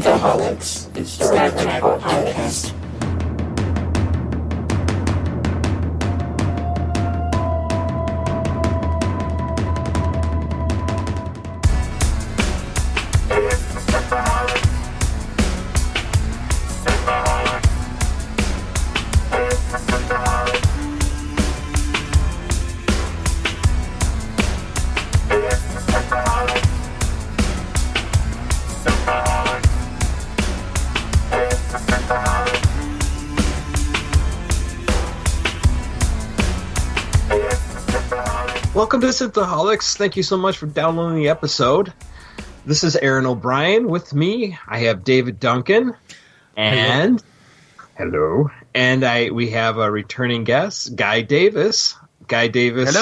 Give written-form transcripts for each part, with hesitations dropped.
Synthaholics. It's the Red Metal Podcast. Welcome to Synthaholics. Thank you so much for downloading the episode. This is Aaron O'Brien. With me, I have David Duncan. And hello. And we have a returning guest, Guy Davis. Guy Davis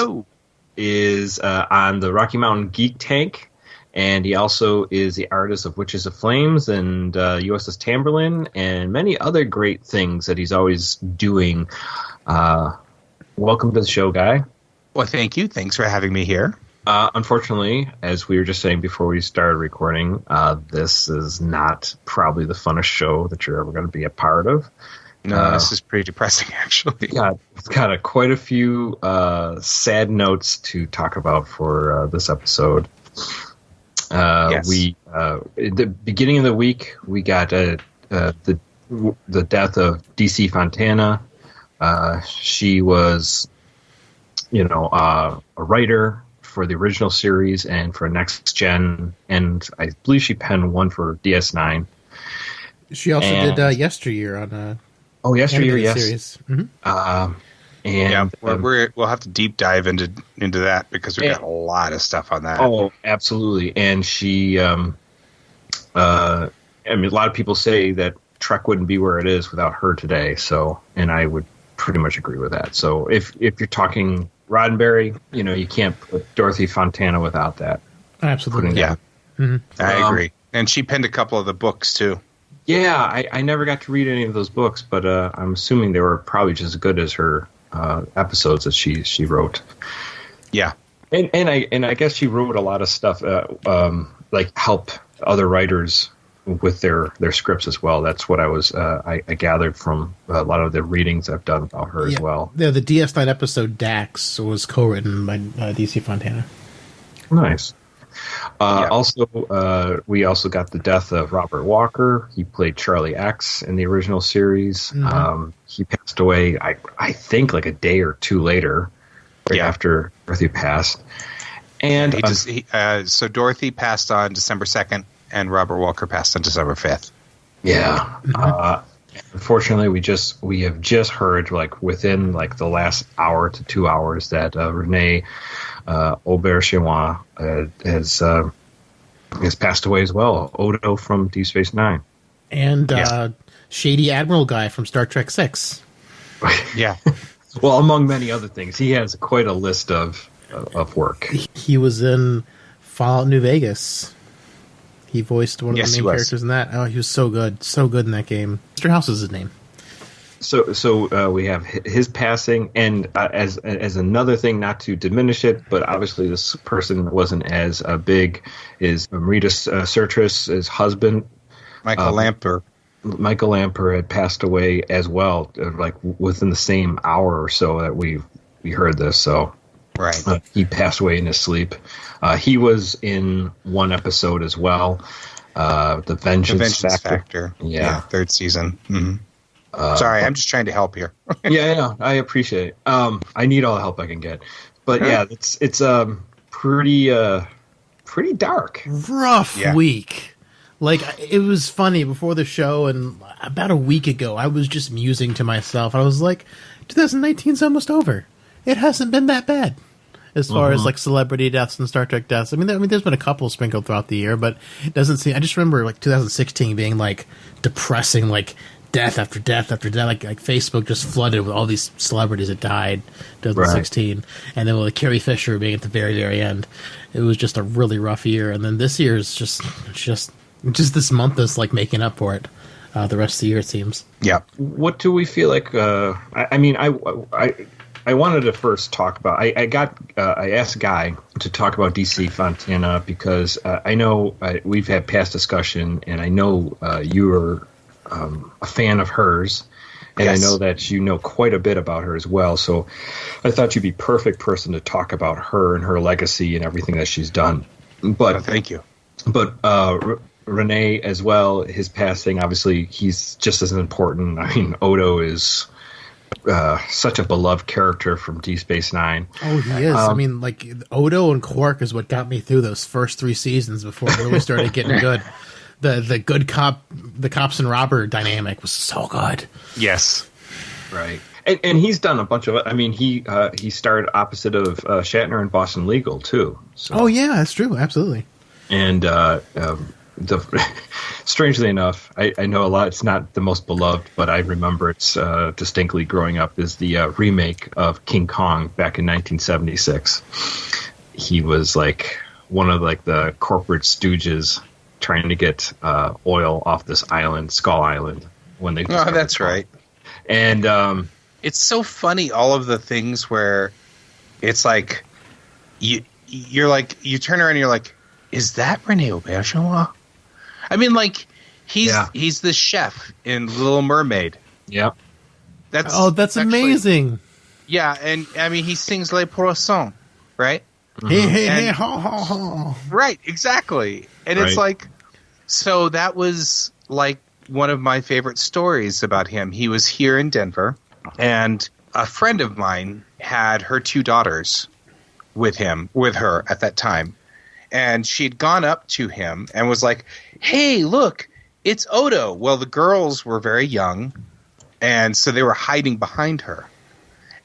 is on the Rocky Mountain Geek Tank, and he also is the artist of Witches of Flames and USS Tamberlin and many other great things that he's always doing. Welcome to the show, Guy. Well, thank you. Thanks for having me here. Unfortunately, as we were just saying before we started recording, this is not probably the funnest show that you're ever going to be a part of. No, this is pretty depressing, actually. Yeah, it's got quite a few sad notes to talk about for this episode. Yes. We at the beginning of the week, we got the death of DC Fontana. She was, a writer for the original series and for Next Gen, and I believe she penned one for DS9. She also did Yesteryear on Yesteryear, yes. Series. Mm-hmm. We'll have to deep dive into that because we've got a lot of stuff on that. Oh, absolutely. And she, a lot of people say that Trek wouldn't be where it is without her today. So, and I would pretty much agree with that. So if you're talking Roddenberry, you can't put Dorothy Fontana without that. Absolutely. Yeah. Mm-hmm. I agree. And she penned a couple of the books too. Yeah, I never got to read any of those books, but I'm assuming they were probably just as good as her episodes that she wrote. Yeah. And I guess she wrote a lot of stuff like help other writers with their scripts as well. That's what I gathered from a lot of the readings I've done about her as well. Yeah, the DS9 episode Dax was co-written by DC Fontana. Nice. Also, we also got the death of Robert Walker. He played Charlie X in the original series. Mm-hmm. He passed away, I think, like a day or two later, after Dorothy passed. And so Dorothy passed on December 2nd, and Robert Walker passed on December 5th. Yeah. Mm-hmm. Unfortunately, we have just heard, within the last hour to 2 hours, that Rene Auberjonois has passed away as well. Odo from Deep Space Nine. And Shady Admiral guy from Star Trek 6. Yeah. Well, among many other things. He has quite a list of work. He was in Fallout New Vegas. He voiced one of the main characters in that. Oh, he was so good. So good in that game. Mr. House is his name. So we have his passing, and as another thing, not to diminish it, but obviously this person wasn't as big, is Rita Sertris, his husband. Michael Lamper. Michael Lamper had passed away as well, within the same hour or so that we heard this. So right, he passed away in his sleep. He was in one episode as well, the Vengeance Factor. Yeah, third season. Mm-hmm. Sorry, I'm just trying to help here. Yeah, I appreciate it. I need all the help I can get. But yeah, it's pretty dark. Rough week. It was funny before the show, and about a week ago, I was just musing to myself. I was like, 2019's almost over. It hasn't been that bad as far as celebrity deaths and Star Trek deaths. I mean, there's been a couple sprinkled throughout the year, but it doesn't seem. I just remember 2016 being depressing, death after death after death. Like Facebook just flooded with all these celebrities that died. 2016, and then with Carrie Fisher being at the very, very end, it was just a really rough year. And then this year is just this month is making up for it. The rest of the year, it seems. Yeah. What do we feel like? I I wanted to first talk about. I asked Guy to talk about DC Fontana because I know we've had past discussion, and I know you are a fan of hers, and Yes. I know that you know quite a bit about her as well. So I thought you'd be perfect person to talk about her and her legacy and everything that she's done. But Oh, thank you. But Rene as well, his passing, obviously, he's just as important. I mean, Odo is such a beloved character from Deep Space Nine. Oh, he is. I mean, like, Odo and Quark is what got me through those first 3 seasons before it really started getting good. The good cop, the cops and robber dynamic was so good. Yes. Right. And he's done a bunch of. I mean, he starred opposite of Shatner in Boston Legal too. So. Oh yeah, that's true. Absolutely. And strangely enough, I know a lot. It's not the most beloved, but I remember it's distinctly growing up. Is the remake of King Kong back in 1976. He was like one of like the corporate stooges trying to get oil off this island, Skull Island, when they. Oh, that's right. And it's so funny, all of the things where it's like you're like, you turn around and you're like, is that Rene Auberjonois? I mean, like, he's the chef in Little Mermaid. yeah, That's actually amazing. Yeah, and I mean, he sings Les Poissons, right? Hey, ha, ha, ha. Right, exactly. And it's Right. like, so that was like one of my favorite stories about him. He was here in Denver, and a friend of mine had her 2 daughters with her at that time. And she'd gone up to him and was like, hey, look, it's Odo. Well, the girls were very young, and so they were hiding behind her.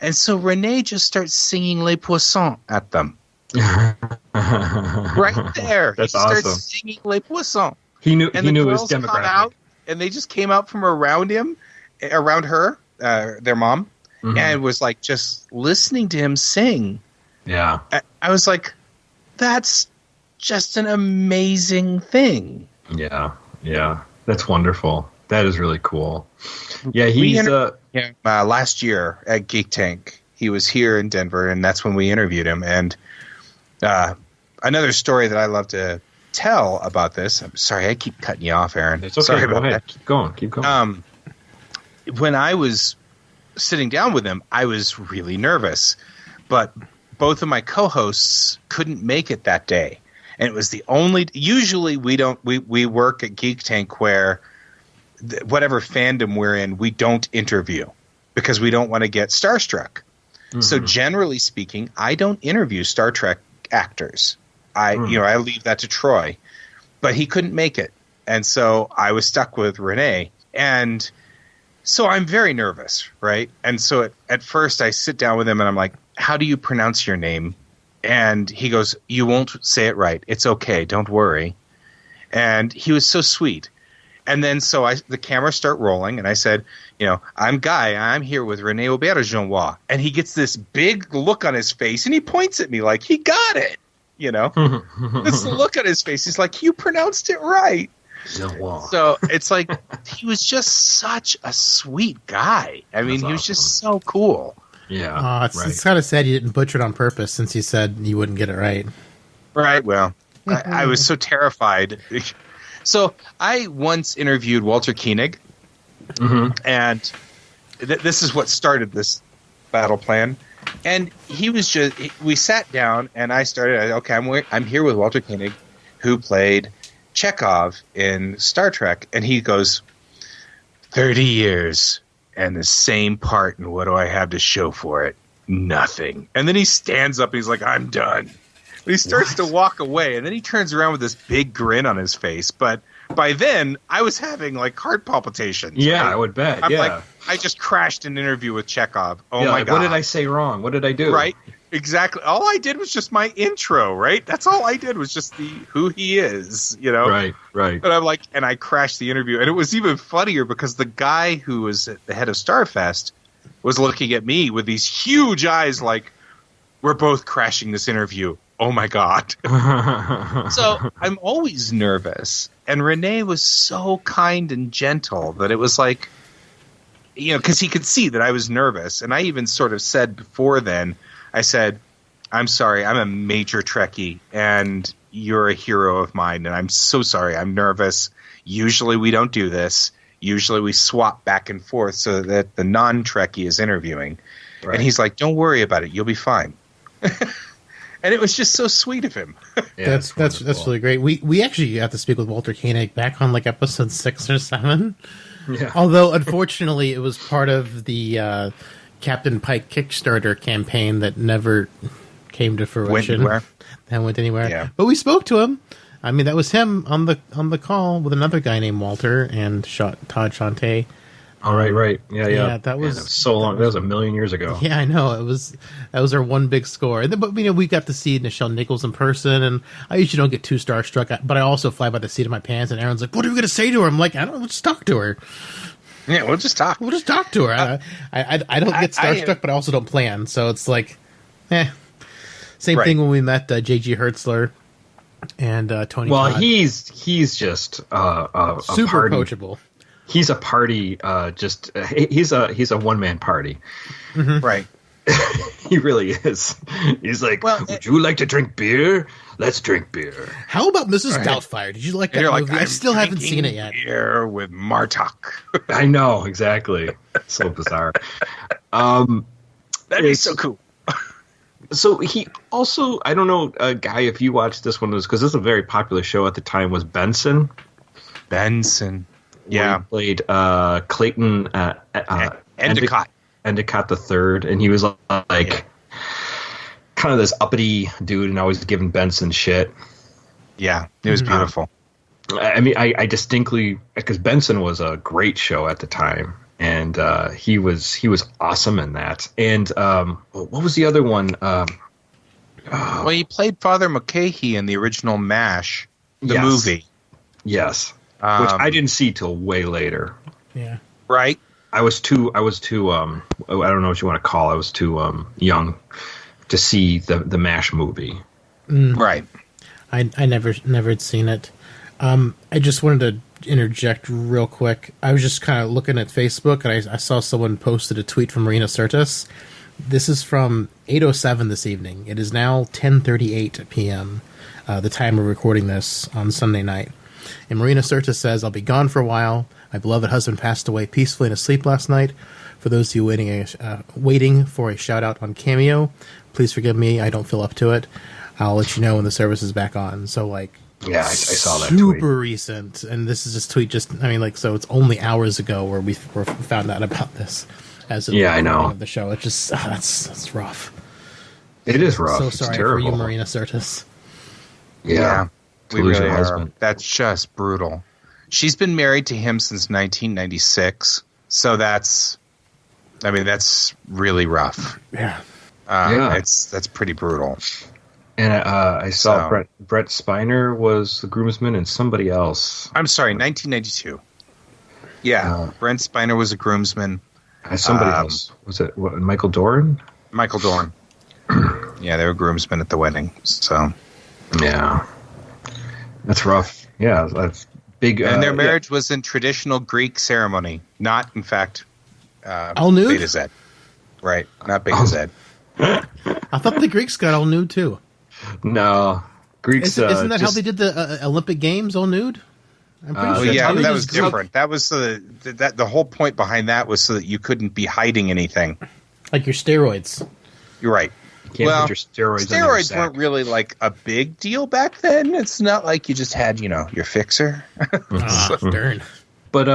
And so Rene just starts singing Les Poissons at them. Right there. That's he starts awesome. singing Les Poissons. he knew And he the knew his girls come demographic. out, and they just came out from around her, their mom, and was like just listening to him sing. Yeah, I was like, that's just an amazing thing. yeah. That's wonderful. That is really cool. Yeah, We he's last year at Geek Tank, he was here in Denver, and that's when we interviewed him. And another story that I love to tell about this. I'm sorry, I keep cutting you off, Aaron. It's okay. Sorry Go about ahead. that. Keep going. When I was sitting down with him, I was really nervous, but both of my co-hosts couldn't make it that day. And it was the only, usually we work at Geek Tank where whatever fandom we're in, we don't interview because we don't want to get starstruck. So generally speaking, I don't interview Star Trek actors. I leave that to Troy, but he couldn't make it. And so I was stuck with Rene, and so I'm very nervous. Right. And so at first I sit down with him and I'm like, how do you pronounce your name? And he goes, you won't say it right. It's okay. Don't worry. And he was so sweet. And then so the cameras start rolling, and I said, I'm Guy. I'm here with Rene Auberjonois. And he gets this big look on his face, and he points at me like he got it. This look on his face. He's like, you pronounced it right. So it's like he was just such a sweet guy. I mean, he was just so cool. Yeah, It's kind of sad you didn't butcher it on purpose since you said you wouldn't get it right. Right. Well, I was so terrified. So I once interviewed Walter Koenig, and this is what started this battle plan. And he was we sat down, and I started, okay, I'm here with Walter Koenig, who played Chekhov in Star Trek. And he goes, 30 years and the same part, and what do I have to show for it? Nothing. And then he stands up, and he's like, I'm done. But he starts to walk away, and then he turns around with this big grin on his face. But by then, I was having like heart palpitations. Yeah, right? I would bet. I'm yeah. like, I just crashed an interview with Chekhov. Oh Yeah, my like, god! what did I say wrong? What did I do? Right? Exactly. All I did was just my intro. Right? That's all I did was just who he is. Right. And I'm like, and I crashed the interview, and it was even funnier because the guy who was at the head of Starfest was looking at me with these huge eyes, like, we're both crashing this interview. Oh my god. So I'm always nervous, and Rene was so kind and gentle that it was like, because he could see that I was nervous. And I even sort of said before then, I said, I'm sorry, I'm a major Trekkie, and you're a hero of mine, and I'm so sorry, I'm nervous. Usually we don't do this. Usually we swap back and forth so that the non-Trekkie is interviewing. Right. And he's like, don't worry about it, you'll be fine. And it was just so sweet of him. Yeah, that's really great. We actually got to speak with Walter Koenig back on like episode 6 or 7. Yeah. Although, unfortunately, it was part of the Captain Pike Kickstarter campaign that never came to fruition. Went anywhere. Yeah. But we spoke to him. I mean, that was him on the call with another guy named Walter and Todd Shante. Oh, right. Yeah. That was so long. That was a million years ago. Yeah, I know. That was our one big score. And then, but we got to see Nichelle Nichols in person, and I usually don't get too starstruck, but I also fly by the seat of my pants. And Aaron's like, "What are we going to say to her?" I'm like, "I don't know. Let's talk to her." Yeah, we'll just talk. We'll just talk to her. I don't get starstruck, but I also don't plan. So it's like, Same thing when we met J.G. Hertzler and Tony. Well, Todd. he's just a super party. coachable. He's a party. He's a one man party. Mm-hmm. Right. He really is. He's like, would you like to drink beer? Let's drink beer. How about Mrs. Doubtfire? Did you like that movie? Like, I still haven't seen it yet. Beer with Martok. I know, exactly. So bizarre. That'd be so cool. So he also, I don't know, Guy, if you watched this one, because this was a very popular show at the time, was Benson. Yeah. He played Clayton Endicott. Endicott the Third, and he was like kind of this uppity dude and always giving Benson shit. Yeah, it was beautiful. I mean, I distinctly, because Benson was a great show at the time, and he was awesome in that. And what was the other one? Well, he played Father McCahey in the original MASH, the movie. Yes, which I didn't see till way later. Yeah, right. I was too. I don't know what you want to call. I was too young to see the MASH movie. Right. I never had seen it. I just wanted to interject real quick. I was just kind of looking at Facebook, and I saw someone posted a tweet from Rene Sirtis. This is from 8:07 this evening. It is now 10:38 p.m., the time we're recording this on Sunday night. And Rene Sirtis says, "I'll be gone for a while. My beloved husband passed away peacefully in his sleep last night. For those of you waiting for a shout-out on Cameo, please forgive me. I don't feel up to it. I'll let you know when the service is back on." So, like, yeah, I saw that tweet. Super recent. And this is just tweet so it's only hours ago where we found out about this. As of I know. Of the show. It's just, that's rough. It is rough. So it's sorry terrible. for you, Marina Sirtis. Yeah. We really are. That's just brutal. She's been married to him since 1996. So that's really rough. Yeah. That's pretty brutal. And I saw Brett Spiner was the groomsman and somebody else. I'm sorry, 1992. Yeah, Brent Spiner was a groomsman. Somebody else. Was it Michael Doran? Michael Doran. Yeah, they were groomsmen at the wedding. So, yeah, that's rough. Yeah, that's big. And their marriage was in traditional Greek ceremony, not, in fact, all nude? Beta Z. Right, not Beta Z. I thought the Greeks got all nude too. No, Greeks. Isn't that how they did the Olympic Games, all nude? I'm pretty sure. That was different. That was the whole point behind that was so that you couldn't be hiding anything, like your steroids. You're right. You can't put your steroids weren't really like a big deal back then. It's not like you just had your fixer. Darn. But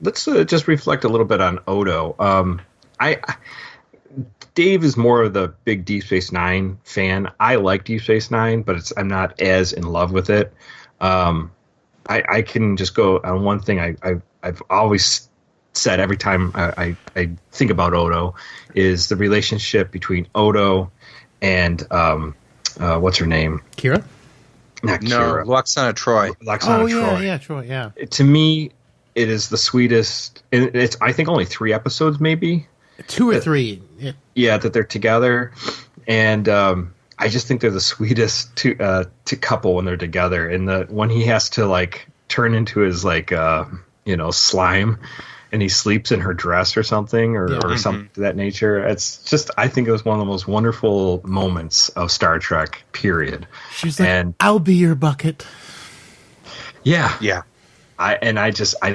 let's just reflect a little bit on Odo. Dave is more of the big Deep Space Nine fan. I like Deep Space Nine, but I'm not as in love with it. I can just go on one thing I've always said every time I think about Odo is the relationship between Odo and what's her name? Kira? Not Kira. Loxana Troy. Troy. Yeah, Troy, yeah. To me, it is the sweetest. And it's, I think, only 3 episodes, maybe. 2 or 3. Yeah, that they're together. And I just think they're the sweetest to couple when they're together. And when he has to, like, turn into his, like, slime and he sleeps in her dress or something, or something to that nature. It's just, I think it was one of the most wonderful moments of Star Trek, period. She's like, I'll be your bucket. Yeah. Yeah. I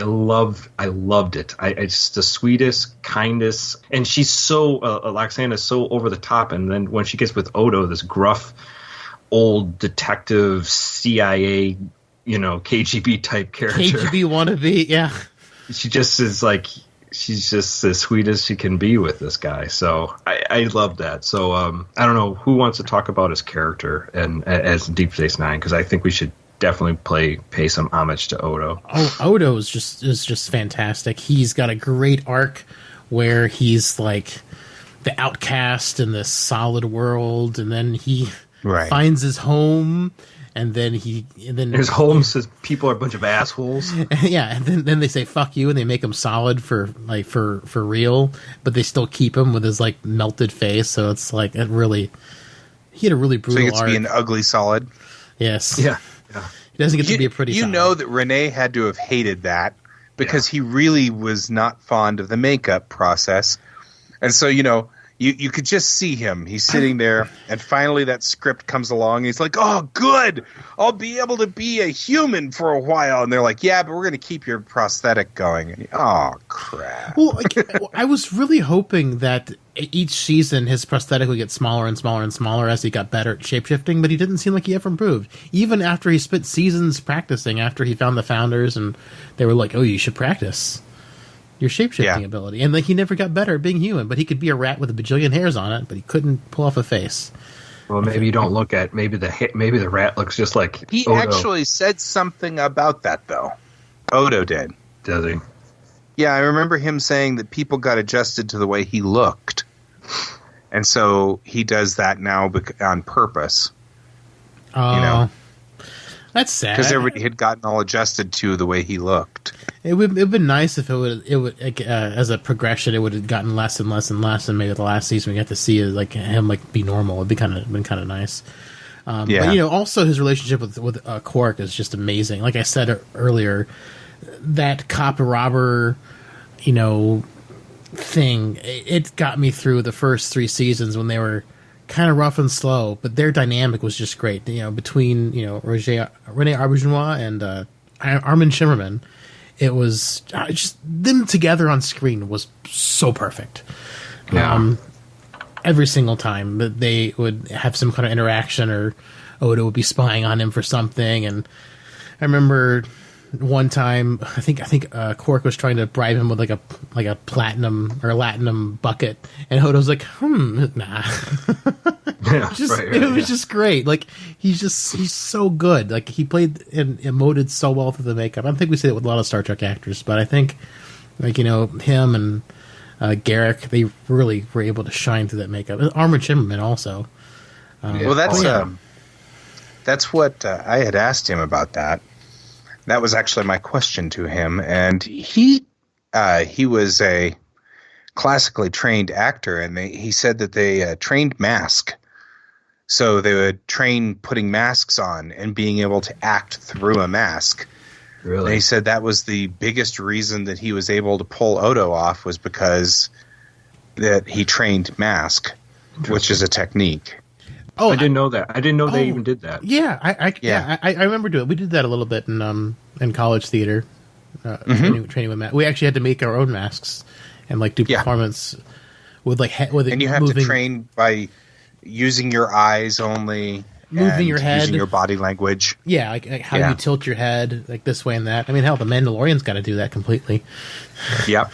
loved it. I just the sweetest, kindest, and she's so Loxana is so over the top. And then when she gets with Odo, this gruff, old detective, CIA, KGB type character, KGB wannabe, yeah. She just is like, she's just as sweet as she can be with this guy. So I love that. So I don't know who wants to talk about his character and as Deep Space Nine, because I think we should definitely pay some homage to Odo. Oh, Odo is just fantastic. He's got a great arc where he's like the outcast in this solid world, and then he finds his home, and then his home says people are a bunch of assholes. Yeah, and then they say fuck you, and they make him solid for real, but they still keep him with his like melted face. So it's like he had a really brutal. So he gets arc. to be an ugly solid. Yes. Yeah. He doesn't get to be a pretty. You know that Rene had to have hated that because he really was not fond of the makeup process, and so you could just see him. He's sitting there, and finally that script comes along. And he's like, "Oh, good! I'll be able to be a human for a while." And they're like, "Yeah, but we're going to keep your prosthetic going." And oh, crap! Well, I was really hoping that each season his prosthetic would get smaller and smaller and smaller as he got better at shapeshifting, but he didn't seem like he ever improved. Even after he spent seasons practicing, after he found the founders, and they were like, "Oh, you should practice your shapeshifting ability," and like he never got better at being human. But he could be a rat with a bajillion hairs on it, but he couldn't pull off a face. Well, maybe you don't look at maybe the rat looks just like he Odo. actually said something about that though. Odo did. Does he? Yeah, I remember him saying that people got adjusted to the way he looked. And so he does that now on purpose. Oh, that's sad. Because everybody had gotten all adjusted to the way he looked. It would have been nice if it would as a progression, it would have gotten less and less and less, and maybe the last season we got to see him be normal. It'd been kind of nice. But also his relationship with Quark is just amazing. Like I said earlier, that cop robber, thing, it got me through the first 3 seasons when they were kind of rough and slow, but their dynamic was just great. Between Rene Auberjonois and Armin Shimmerman, it was just them together on screen was so perfect. Yeah. Every single time that they would have some kind of interaction, or Odo would be spying on him for something, and I remember one time, I think Quark was trying to bribe him with like a platinum or latinum bucket, and Odo's like, nah. It was just great. Like he's so good. Like he played and emoted so well through the makeup. I don't think we say that with a lot of Star Trek actors, but I think him and Garrick, they really were able to shine through that makeup. Armin Shimmerman also. Well, that's what I had asked him about that. That was actually my question to him, and he was a classically trained actor, and he said that they trained mask. So they would train putting masks on and being able to act through a mask. Really? And he said that was the biggest reason that he was able to pull Odo off, was because that he trained mask, which is a technique. Oh, I didn't know that. I didn't know they even did that. Yeah, I remember doing it. We did that a little bit in college theater, training with masks. We actually had to make our own masks and do performance with and you have to train by using your eyes only, moving your head, using your body language. Yeah, like how you tilt your head, like this way and that. I mean, hell, the Mandalorian's got to do that completely. Yep.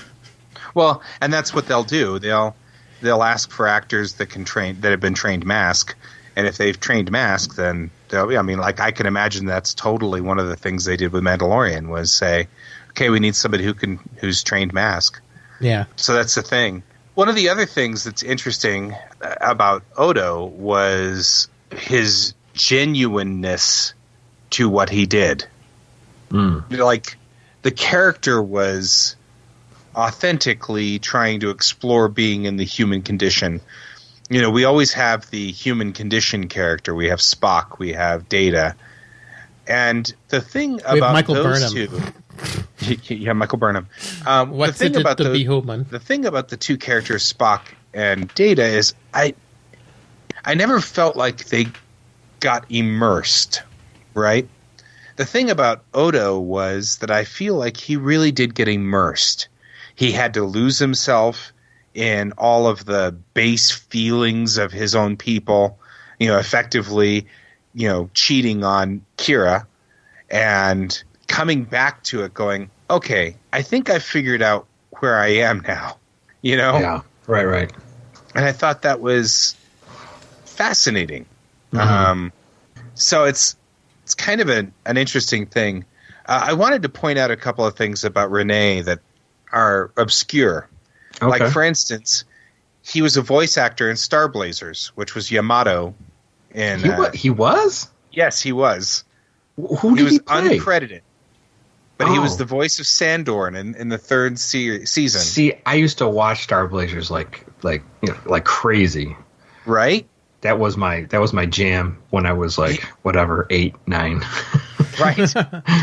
Well, and that's what they'll do. They'll ask for actors that have been trained mask, and if they've trained mask, then I can imagine that's totally one of the things they did with Mandalorian was say, okay, we need somebody who's trained mask. Yeah. So that's the thing. One of the other things that's interesting about Odo was his genuineness to what he did. Like the character was authentically trying to explore being in the human condition. We always have the human condition character. We have Spock, we have Data. And the thing about Michael those Burnham. two... Yeah, Michael Burnham. What's the thing about the human? The thing about the two characters, Spock and Data, is I never felt like they got immersed, right? The thing about Odo was that I feel like he really did get immersed. He had to lose himself in all of the base feelings of his own people, effectively, cheating on Kira and coming back to it going, okay, I think I figured out where I am now, Yeah, right. And I thought that was fascinating. So it's kind of an interesting thing. I wanted to point out a couple of things about Rene that are obscure. Okay. Like, for instance, he was a voice actor in Star Blazers, which was Yamato. He was? Yes, he was. Who did he play? He was uncredited. But he was the voice of Sandorn in the third season. See, I used to watch Star Blazers like crazy. Right? That was my jam when I was 8, 9. Right.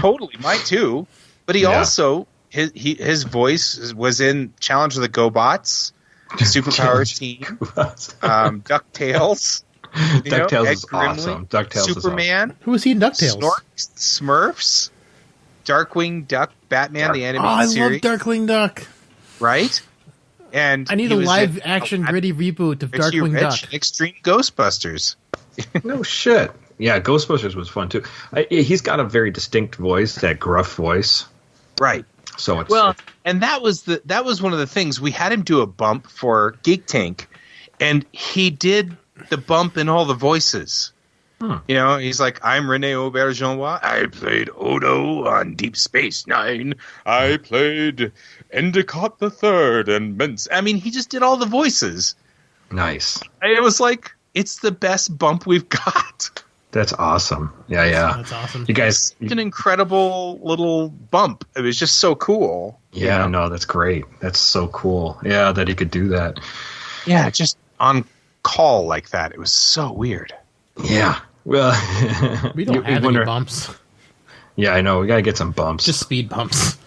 Totally. Mine too. But he also his voice was in Challenge of the GoBots, Superpowers Team, DuckTales. DuckTales Ed is Grimley, awesome. DuckTales Superman. is awesome. Who was he in DuckTales? Snorks, Smurfs, Darkwing Duck, Batman the animated series. I love Darkwing Duck. Right? And I need a live action gritty reboot of Darkwing Duck. Extreme Ghostbusters. No shit. Yeah, Ghostbusters was fun too. He's got a very distinct voice, that gruff voice. Right. So it's and that was one of the things. We had him do a bump for Geek Tank, and he did the bump in all the voices. He's like, I'm Rene Auberjonois. I played Odo on Deep Space Nine. I played Endicott the Third and Mence. I mean, he just did all the voices. Nice. It was like, it's the best bump we've got. That's awesome. Yeah. That's awesome. You guys, it's an incredible little bump. It was just so cool. Yeah, no, that's great. That's so cool. Yeah, that he could do that. Yeah, just on call like that. It was so weird. Yeah. Well, we don't have any bumps. Yeah, I know. We got to get some bumps. Just speed bumps.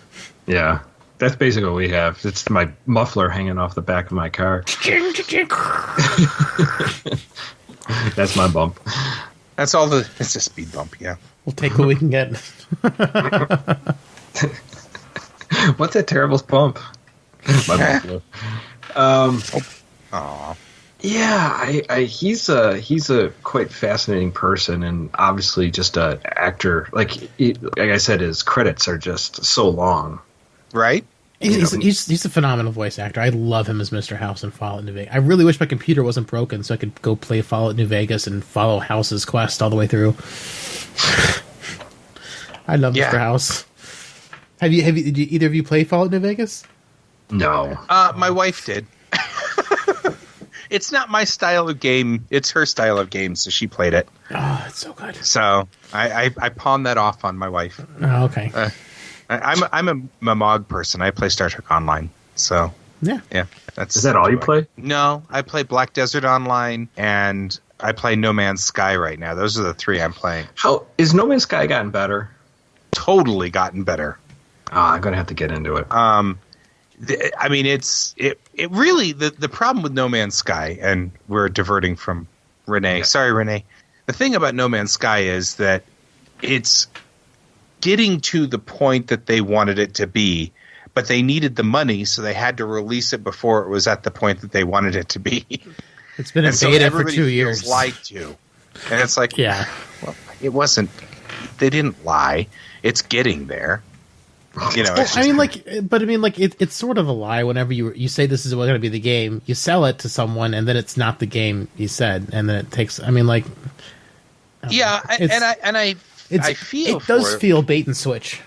Yeah. That's basically what we have. It's my muffler hanging off the back of my car. That's my bump. That's all it's a speed bump, yeah. We'll take what we can get. What's that terrible bump? My muffler. Yeah, he's a quite fascinating person, and obviously just a actor. Like I said, his credits are just so long. Right? He's a phenomenal voice actor. I love him as Mr. House in Fallout New Vegas. I really wish my computer wasn't broken so I could go play Fallout New Vegas and follow House's quest all the way through. I love Mr. House. Did either of you play Fallout New Vegas? No. My wife did. It's not my style of game. It's her style of game, so she played it. Oh, it's so good. So I pawned that off on my wife. Oh, okay. I'm a Mamog person. I play Star Trek Online. So yeah. Is that all you play? No, I play Black Desert Online and I play No Man's Sky right now. Those are the three I'm playing. How is No Man's Sky gotten better? Totally gotten better. I'm gonna have to get into it. I mean, it really the problem with No Man's Sky, and we're diverting from Rene. Sorry, Rene. The thing about No Man's Sky is that it's getting to the point that they wanted it to be, but they needed the money, so they had to release it before it was at the point that they wanted it to be. It's been in beta for 2 years. Lied to, and it's like, yeah, well, it wasn't. They didn't lie. It's getting there. It's sort of a lie whenever you say this is going to be the game. You sell it to someone, and then it's not the game you said, and then it takes. I feel it does feel bait and switch,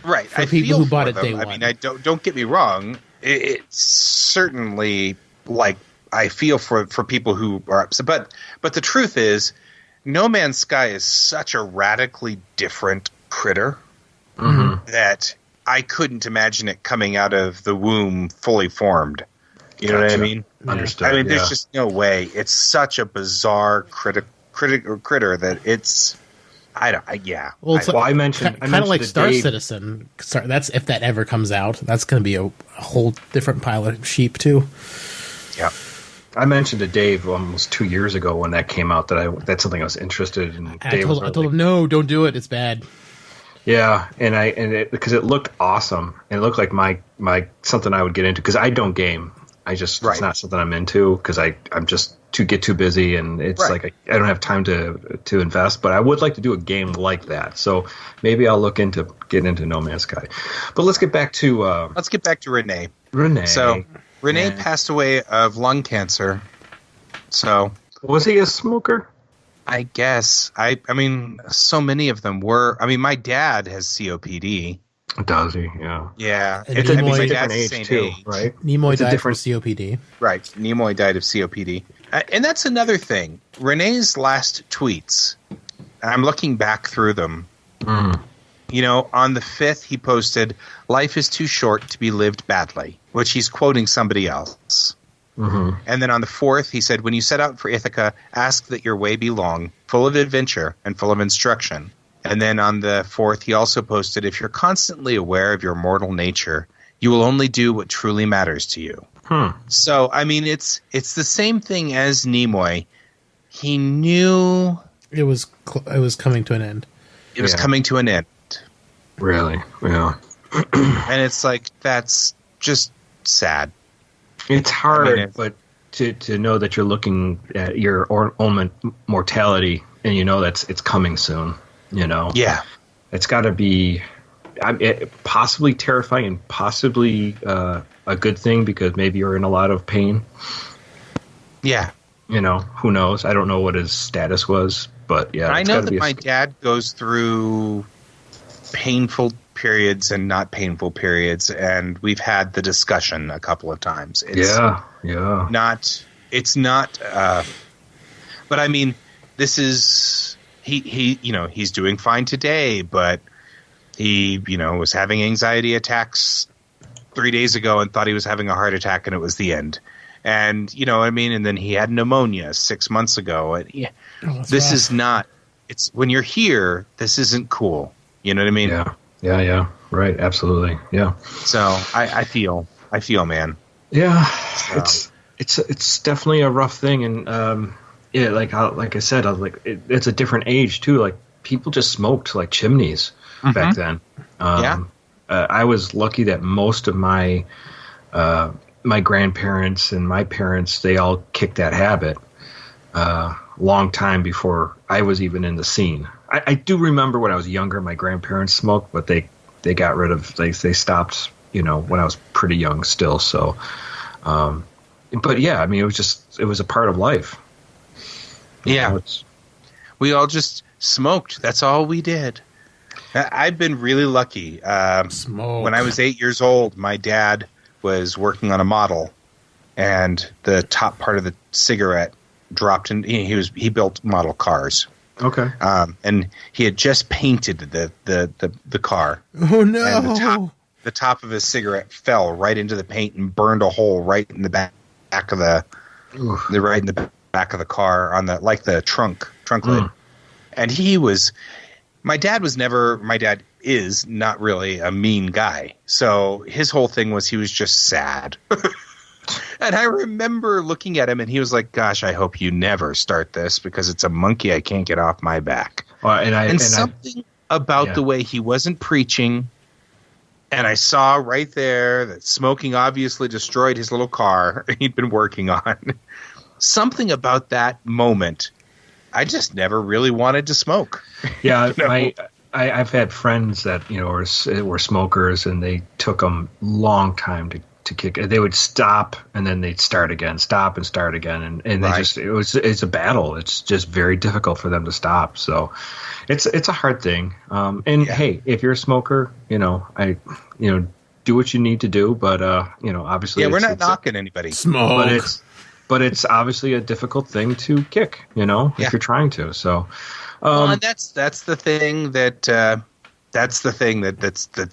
right? For people who bought it day one. I mean, don't get me wrong. It's certainly like I feel for people who are upset, but the truth is, No Man's Sky is such a radically different critter that I couldn't imagine it coming out of the womb fully formed. You know what I mean? Understood. I mean, there's just no way. It's such a bizarre critter that Well, it's I mentioned kind of like to Star Dave- Citizen. That's if that ever comes out. That's going to be a whole different pile of sheep too. Yeah. I mentioned to Dave almost 2 years ago when that came out that's something I was interested in. I told him, no, don't do it. It's bad. Yeah, because it looked awesome. And it looked like my something I would get into because I don't game. It's not something I'm into because I'm just get too busy and it's like I don't have time to invest. But I would like to do a game like that. So maybe I'll look into getting into No Man's Sky. But let's get back to Rene. Rene. So Rene passed away of lung cancer. So was he a smoker? I guess. I mean, so many of them were. I mean, my dad has COPD. Does he? Yeah. Yeah. And It's Nimoy, a different age too, right? Nimoy It's a died different- from COPD. Right. Nimoy died of COPD. And that's another thing. Rene's last tweets, I'm looking back through them. You know, on the 5th, he posted, "Life is too short to be lived badly," which he's quoting somebody else. And then on the 4th, he said, "When you set out for Ithaca, ask that your way be long, full of adventure, and full of instruction." And then on the 4th, he also posted, "If you're constantly aware of your mortal nature, you will only do what truly matters to you." So, I mean, it's the same thing as Nimoy. He knew It was coming to an end. it was coming to an end. Really? Yeah. And it's like, that's just sad. It's hard, I mean, but to know that you're looking at your own mortality and you know it's coming soon. You know. Yeah. It's got to be possibly terrifying and possibly a good thing because maybe you're in a lot of pain. Yeah. You know, who knows? I don't know what his status was, but yeah. I know that my dad goes through painful periods and not painful periods, and we've had the discussion a couple of times. It's not, but I mean, this is, he, you know, he's doing fine today, but he, you know, was having anxiety attacks 3 days ago and thought he was having a heart attack and it was the end. And, you know what I mean? And then he had pneumonia 6 months ago. And this is not, it's when you're here, this isn't cool. You know what I mean? Yeah. Right. Absolutely. Yeah. So I feel, man. Yeah. So. It's definitely a rough thing. And, like I said, it's a different age too. Like people just smoked like chimneys back then. I was lucky that most of my grandparents and my parents, they all kicked that habit long time before I was even in the scene. I do remember when I was younger, my grandparents smoked, but they got rid of, they stopped, you know, when I was pretty young still. So, but yeah, I mean, it was a part of life. Yeah. We all just smoked. That's all we did. I've been really lucky. When I was 8 years old, my dad was working on a model, and the top part of the cigarette dropped in. He built model cars. Okay. And he had just painted the car. Oh no! And the top of his cigarette fell right into the paint and burned a hole right in the back of right in the back of the car on the trunk lid. And my dad is not really a mean guy. So his whole thing was he was just sad. And I remember looking at him and he was like, "Gosh, I hope you never start this because it's a monkey I can't get off my back." Something about the way he wasn't preaching. And I saw right there that smoking obviously destroyed his little car he'd been working on. Something about that moment, I just never really wanted to smoke. Yeah, You know? I've had friends that, you know, were smokers, and they took them long time to kick. They would stop and then they'd start again, stop and start again, and they it's a battle. It's just very difficult for them to stop. So it's a hard thing. Hey, if you're a smoker, you know, do what you need to do, but you know, obviously, we're not knocking anybody. Smoke, but it's obviously a difficult thing to kick, you know, if you're trying to. So, and that's the thing that's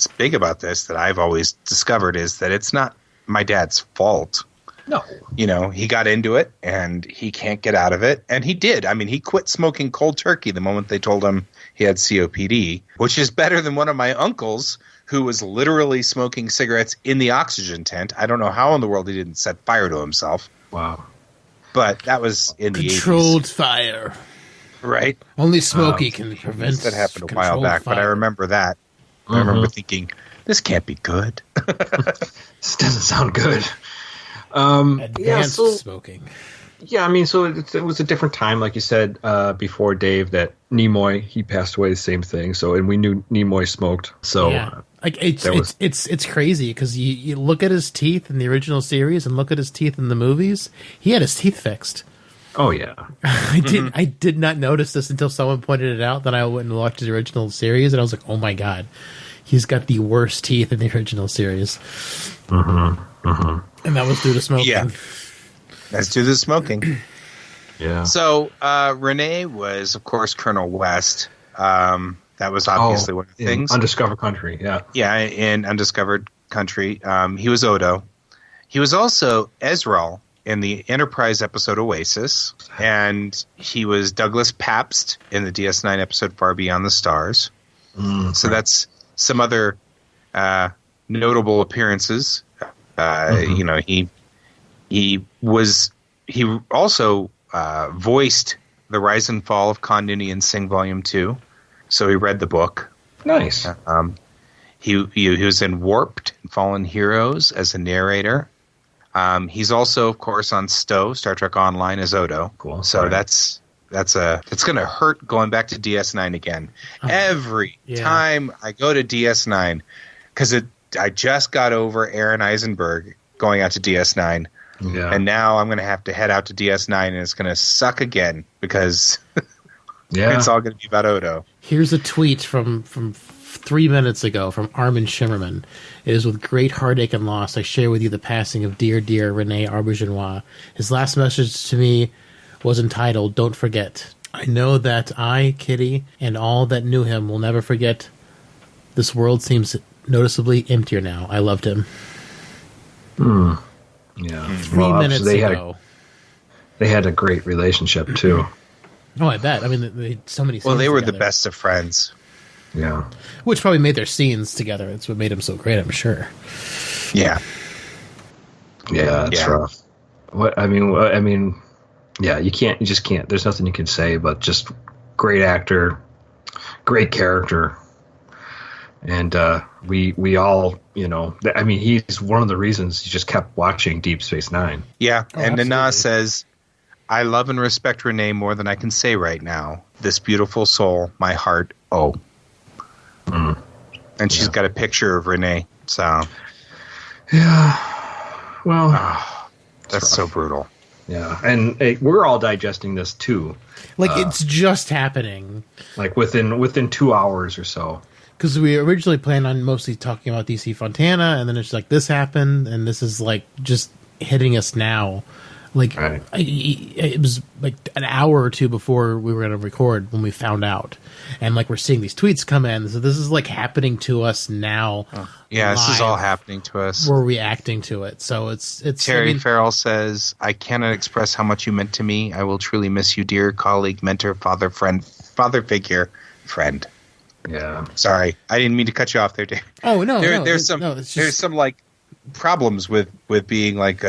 big about this that I've always discovered is that it's not my dad's fault. No. You know, he got into it and he can't get out of it. And he did. I mean, he quit smoking cold turkey the moment they told him he had COPD, which is better than one of my uncles who was literally smoking cigarettes in the oxygen tent. I don't know how in the world he didn't set fire to himself. Wow. But that was in the 80s. Controlled fire. Right? Only Smokey can prevent. That happened a while back, fire. but I remember that. I remember thinking, this can't be good. This doesn't sound good. Advanced smoking. Yeah, I mean, so it was a different time, like you said before, Dave, that Nimoy, he passed away the same thing. So, and we knew Nimoy smoked. So, yeah. Like it's crazy because you look at his teeth in the original series and look at his teeth in the movies. He had his teeth fixed. Oh yeah, I did not notice this until someone pointed it out. Then I went and watched the original series, and I was like, "Oh my god, he's got the worst teeth in the original series." And that was due to smoking. Yeah, that's due to smoking. yeah. So Rene was, of course, Colonel West. That was obviously one of the things. Undiscovered Country. Yeah. Yeah, in Undiscovered Country, he was Odo. He was also Ezreal in the Enterprise episode Oasis, and he was Douglas Pabst in the DS9 episode Far Beyond the Stars. So that's some other notable appearances. You know, he also voiced the Rise and Fall of Khan Noonien Singh Volume 2, so he read the book. Nice. He was in Warped and Fallen Heroes as a narrator. He's also, of course, on Stowe, Star Trek Online as Odo. Cool. So Right. it's going to hurt going back to DS9 again. Every time I go to DS9, because I just got over Aaron Eisenberg going out to DS9, and now I'm going to have to head out to DS9, and it's going to suck again because it's all going to be about Odo. Here's a tweet from 3 minutes ago from Armin Shimmerman. It is with great heartache and loss I share with you the passing of dear Rene Auberjonois. His last message to me was entitled, "Don't forget. I know that I, Kitty, and all that knew him will never forget. This world seems noticeably emptier now. I loved him." Yeah. 3 minutes ago. They had a great relationship too. Oh, I bet. I mean, they so many. Well, scenes they were together, the best of friends. Yeah. which probably made their scenes together. It's what made them so great, I'm sure. Yeah. Yeah, it's rough. I mean, yeah, you just can't. There's nothing you can say, but just great actor, great character, and we all, you know, I mean, he's one of the reasons you just kept watching Deep Space Nine. Yeah, and absolutely. Nana says, "I love and respect Rene more than I can say right now. This beautiful soul, my heart, oh." And she's got a picture of Rene, so Yeah. Well, that's so brutal. yeah, and we're all digesting this too, Like, it's just happening. like within 2 hours or so. Because we originally planned on mostly talking about DC Fontana, and then it's like this happened, and this is like just hitting us now. Like, Right. it was like an hour or two before we were going to record when we found out. And like, we're seeing these tweets come in. So this is like happening to us now. Yeah, this is live. all happening to us. We're reacting to it. So it's Terry I mean, Farrell says, "I cannot express how much you meant to me. I will truly miss you, dear colleague, mentor, father, friend, father figure, friend." Yeah. Sorry, I didn't mean to cut you off there, Dave. oh, no. There's it's some like problems with being like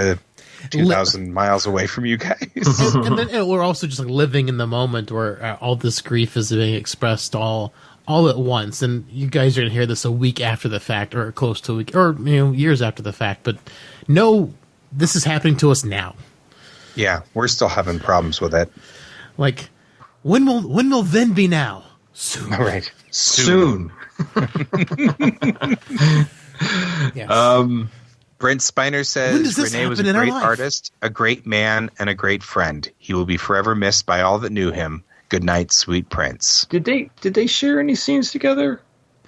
2,000 miles away from you guys. and then we're also just like living in the moment where all this grief is being expressed all at once, and you guys are gonna hear this a week after the fact, or close to a week, or years after the fact. But no, this is happening to us now. Yeah, we're still having problems with it. Like, when will then be now? Soon. All right, Soon. Yes. Brent Spiner When says does this Rene was a happen in our great life? artist, a great man, and a great friend. He will be forever missed by all that knew him. Good night, sweet prince. Did they share any scenes together?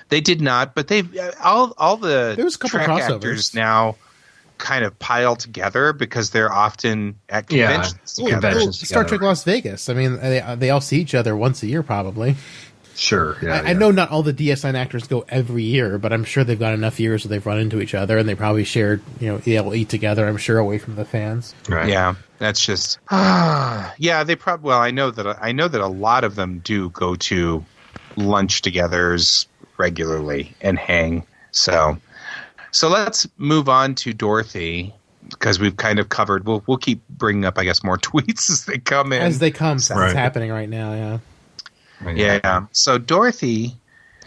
They did not, but they've all the There was a couple track crossovers. actors now kind of pile together because they're often at conventions together. conventions Star together. Trek Las Vegas. I mean, they all see each other once a year, probably. Sure. Yeah, I know not all the DS9 actors go every year, but I'm sure they've got enough years where they've run into each other, and they probably shared, they'll eat together, I'm sure, away from the fans. Right. Yeah, that's just yeah. They probably I know that a lot of them do go to lunch togethers regularly and hang. So let's move on to Dorothy, because we've kind of covered. We'll keep bringing up, I guess, more tweets as they come in. As they come, so Right. it's happening right now. Yeah. Yeah. So Dorothy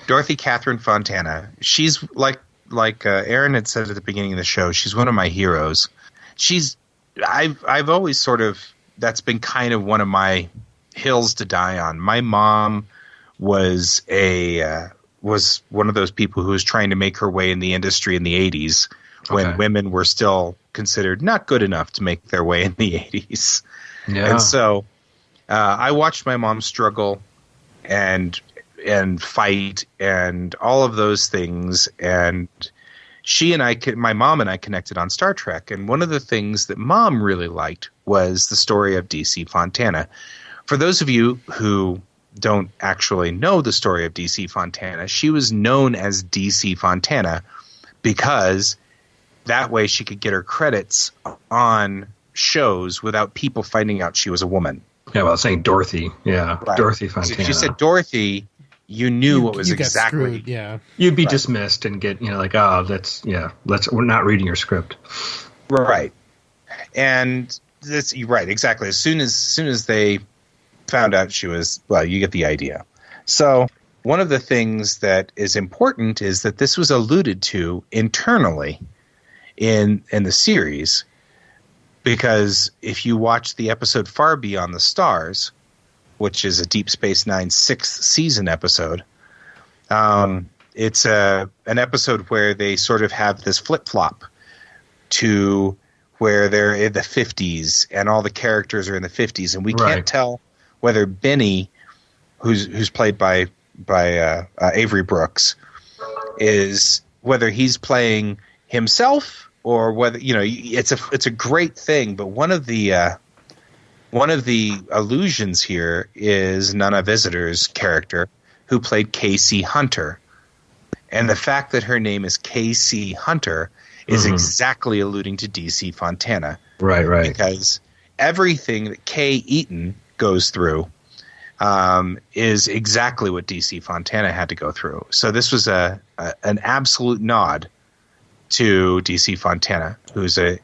Catherine Fontana. She's like Aaron had said at the beginning of the show. She's one of my heroes. I've always sort of, that's been kind of one of my hills to die on. My mom was one of those people who was trying to make her way in the industry in the 80s when women were still considered not good enough to make their way in the 80s. Yeah. And so I watched my mom struggle and fight and all of those things, and my mom and I connected on Star Trek, and one of the things that Mom really liked was the story of DC Fontana. For those of you who don't actually know the story of DC Fontana, she was known as DC Fontana because that way she could get her credits on shows without people finding out she was a woman. Yeah, well, saying Dorothy. Yeah, Right. Dorothy So Fontana. if you said Dorothy, you knew what was you got exactly. screwed, yeah. You'd be dismissed and get, we're not reading your script. Right. And you're right, exactly. As soon as they found out she was, well, you get the idea. So one of the things that is important is that this was alluded to internally in the series, because if you watch the episode Far Beyond the Stars, which is a Deep Space Nine 6th season episode, it's an episode where they sort of have this flip-flop to where they're in the 50s and all the characters are in the 50s, and we can't tell whether Benny, who's played by Avery Brooks, is whether he's playing himself or whether it's a great thing. But one of the allusions here is Nana Visitor's character, who played Casey Hunter, and the fact that her name is Casey Hunter is exactly alluding to DC Fontana. Right. Because everything that Kay Eaton goes through is exactly what DC Fontana had to go through. So this was an absolute nod to DC Fontana, who's a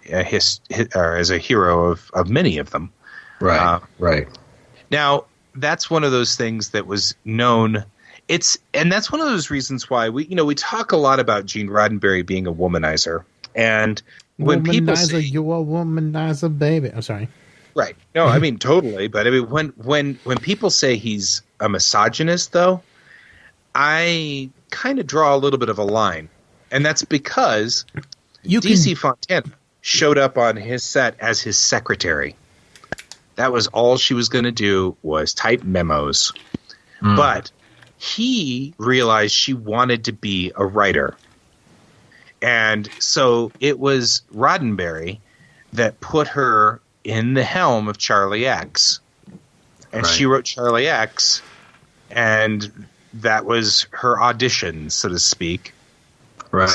hero of many of them. Right. Now, that's one of those things that was known. And that's one of those reasons why we talk a lot about Gene Roddenberry being a womanizer. And when people say you're a womanizer, baby. I'm sorry. Right. No, I mean totally. But I mean when people say he's a misogynist, though, I kind of draw a little bit of a line, and that's because DC Fontana showed up on his set as his secretary. That was all she was going to do, was type memos. But he realized she wanted to be a writer. And so it was Roddenberry that put her in the helm of Charlie X. And she wrote Charlie X, and that was her audition, so to speak. Right.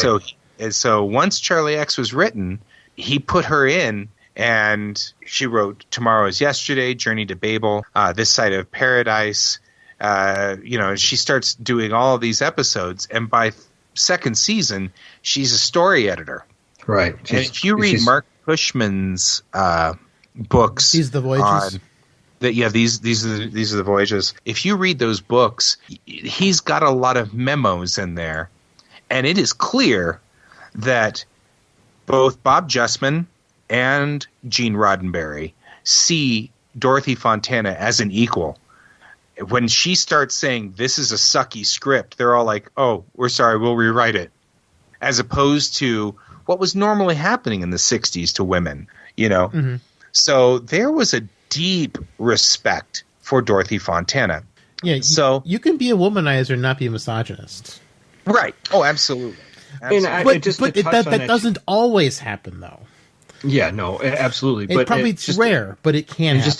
So once Charlie X was written, he put her in, and she wrote Tomorrow is Yesterday, Journey to Babel, This Side of Paradise. She starts doing all of these episodes, and by second season, she's a story editor. Right. And if you read Mark Cushman's books, These are the Voyages. These are the Voyages. If you read those books, he's got a lot of memos in there, and it is clear that both Bob Justman and Gene Roddenberry see Dorothy Fontana as an equal. When she starts saying this is a sucky script, they're all like, "Oh, we're sorry, we'll rewrite it," as opposed to what was normally happening in the 60s to women, So there was a deep respect for Dorothy Fontana. Yeah, so you can be a womanizer and not be a misogynist. Right. Oh, absolutely. And But that doesn't always happen, though. Yeah, no, absolutely. But it's rare, but it can happen.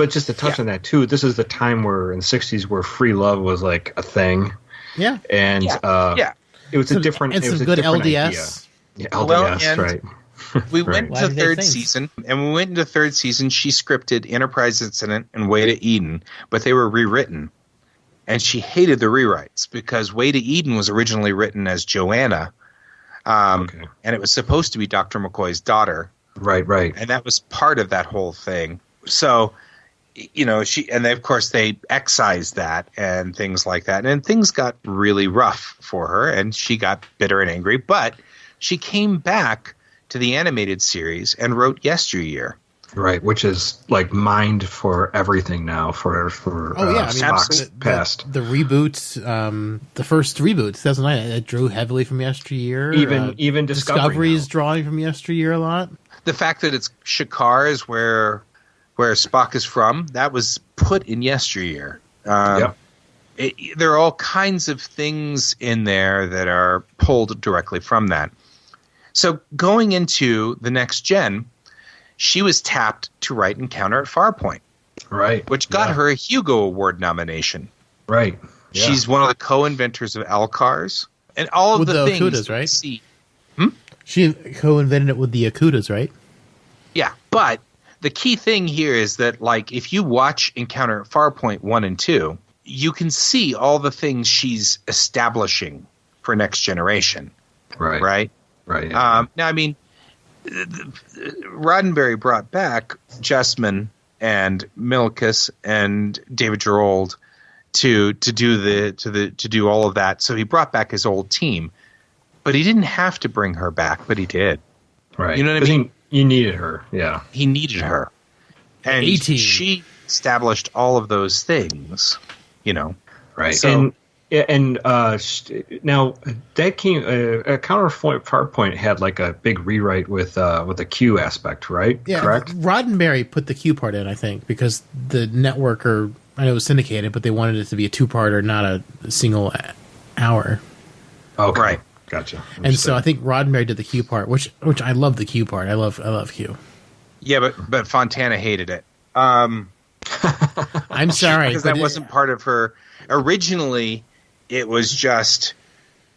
Just to touch on that too, this is the time where in the 60s where free love was like a thing. Yeah. And it was a different and it was some a good different LDS. idea. Yeah, LDS, right. We went Why into did they third sing? season, and we went into third season. She scripted Enterprise Incident and Way to Eden, but they were rewritten. And she hated the rewrites because Way to Eden was originally written as Joanna, and it was supposed to be Dr. McCoy's daughter. Right. And that was part of that whole thing. So, of course they excised that and things like that. And things got really rough for her, and she got bitter and angry. But she came back to the animated series and wrote Yesteryear. Right, which is like mined for everything now for Spock's past. The reboots, the first reboot, 2009, it drew heavily from Yesteryear. Even Discovery's drawing from Yesteryear a lot. The fact that it's Shakar is where Spock is from, that was put in Yesteryear. There are all kinds of things in there that are pulled directly from that. So going into the next gen, she was tapped to write Encounter at Farpoint. Right. Which got her a Hugo Award nomination. Right. Yeah. She's one of the co-inventors of Alcars. And all of with the things Akutas, right? see. She co-invented it with the Akutas, right? Yeah, but the key thing here is that, like, if you watch Encounter at Farpoint 1 and 2, you can see all the things she's establishing for Next Generation. Right. Right? Right. Yeah. Now, I mean, Roddenberry brought back Justman and Milkus and David Gerald to do all of that. So he brought back his old team, but he didn't have to bring her back, but he did. Right. You know what I mean? You needed her. Yeah. He needed her, and she established all of those things. Right. So, now that came Farpoint had like a big rewrite with a Q aspect, right? Yeah, correct. Roddenberry put the Q part in, I think, because the network, or I know it was syndicated, but they wanted it to be a two-parter, not a single hour. Okay, right, gotcha. And so I think Roddenberry did the Q part, which I love the Q part. I love Q. Yeah, but Fontana hated it. I'm sorry, because that wasn't part of her originally. It was just,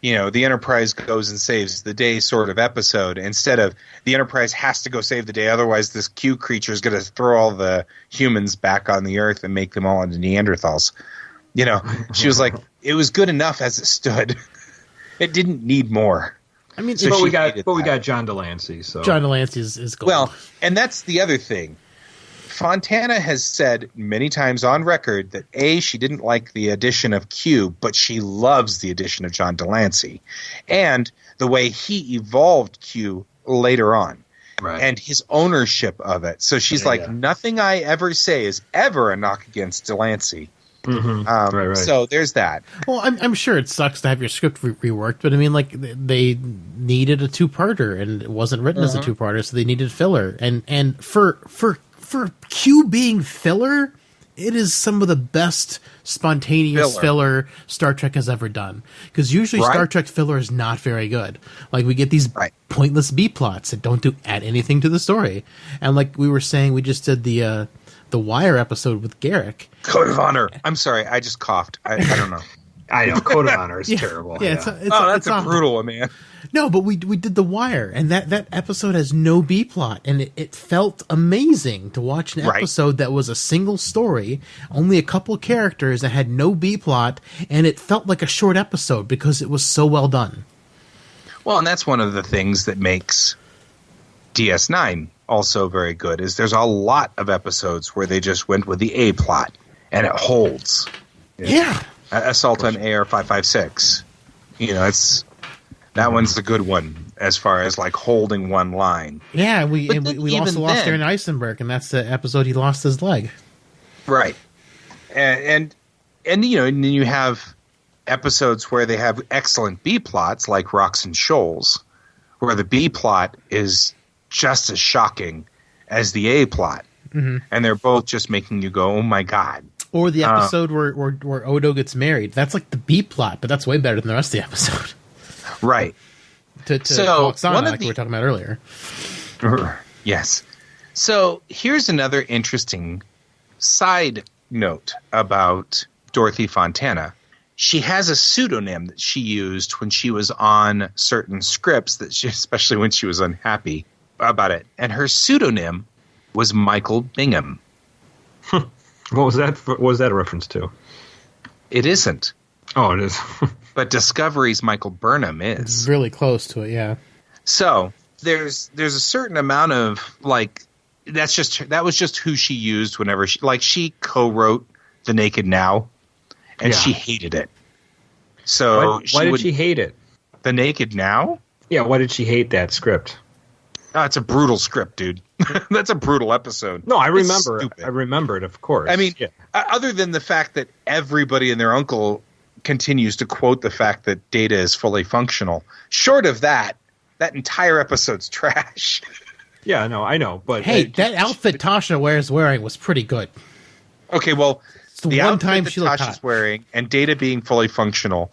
the Enterprise goes and saves the day sort of episode, instead of the Enterprise has to go save the day, otherwise this Q creature is going to throw all the humans back on the Earth and make them all into Neanderthals. She was like, it was good enough as it stood. It didn't need more. I mean, but we got John Delancey. So John Delancey is gold. Well, and that's the other thing. Fontana has said many times on record that she didn't like the addition of Q, but she loves the addition of John Delancey and the way he evolved Q later on, right, and his ownership of it. So she's nothing I ever say is ever a knock against Delancey. Mm-hmm. Right. So there's that. Well, I'm sure it sucks to have your script reworked, but I mean, like, they needed a two-parter, and it wasn't written as a two-parter, so they needed filler. And for Q being filler, it is some of the best spontaneous filler Star Trek has ever done. Because usually Star Trek filler is not very good. Like, we get these pointless B plots that don't add anything to the story. And like we were saying, we just did the Wire episode with Garrick. Code of Honor. I'm sorry, I just coughed. I don't know. I know, Code of Honor is terrible. Yeah, that's a brutal one, man. No, but we did The Wire, and that episode has no B plot, and it felt amazing to watch an episode that was a single story, only a couple characters that had no B plot, and it felt like a short episode because it was so well done. Well, and that's one of the things that makes DS9 also very good, is there's a lot of episodes where they just went with the A plot, and it holds. Yeah. Assault on AR-556. It's that one's the good one as far as like holding one line. Yeah, we also lost Aaron Eisenberg, and that's the episode he lost his leg. Right, and then you have episodes where they have excellent B plots, like Rocks and Shoals, where the B plot is just as shocking as the A plot, and they're both just making you go, "Oh my god." Or the episode where Odo gets married. That's like the B plot, but that's way better than the rest of the episode. Right. To Oksana, like we were talking about earlier. Yes. So here's another interesting side note about Dorothy Fontana. She has a pseudonym that she used when she was on certain scripts, especially when she was unhappy about it. And her pseudonym was Michael Bingham. What was that? What was that a reference to? It isn't. Oh, it is. But Discovery's Michael Burnham is. It's really close to it, yeah. So there's a certain amount of that was just who she used whenever she co-wrote The Naked Now, and she hated it. So why did she hate it? The Naked Now? Yeah, why did she hate that script? Oh, it's a brutal script, dude. That's a brutal episode. No, I remember. I remember it, of course. I mean, other than the fact that everybody and their uncle continues to quote the fact that Data is fully functional, short of that entire episode's trash. Yeah, no, I know. But hey, that outfit Tasha wearing was pretty good. Okay, well, it's the one time that she looked Tasha's hot. wearing and Data being fully functional,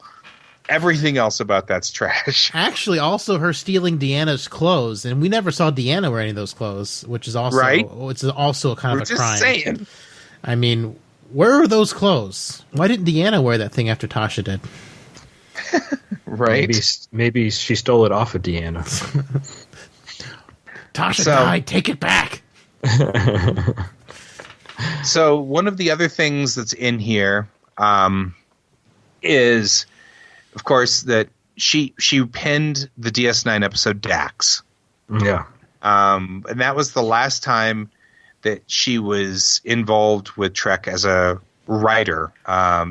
everything else about that's trash. Actually, also her stealing Deanna's clothes, and we never saw Deanna wear any of those clothes, which is also It's also kind of a crime. Saying. I mean, where are those clothes? Why didn't Deanna wear that thing after Tasha did? Right? Maybe she stole it off of Deanna. Tasha died. Take it back. So one of the other things that's in here is, of course, that she penned the DS9 episode Dax. Yeah. And that was the last time that she was involved with Trek as a writer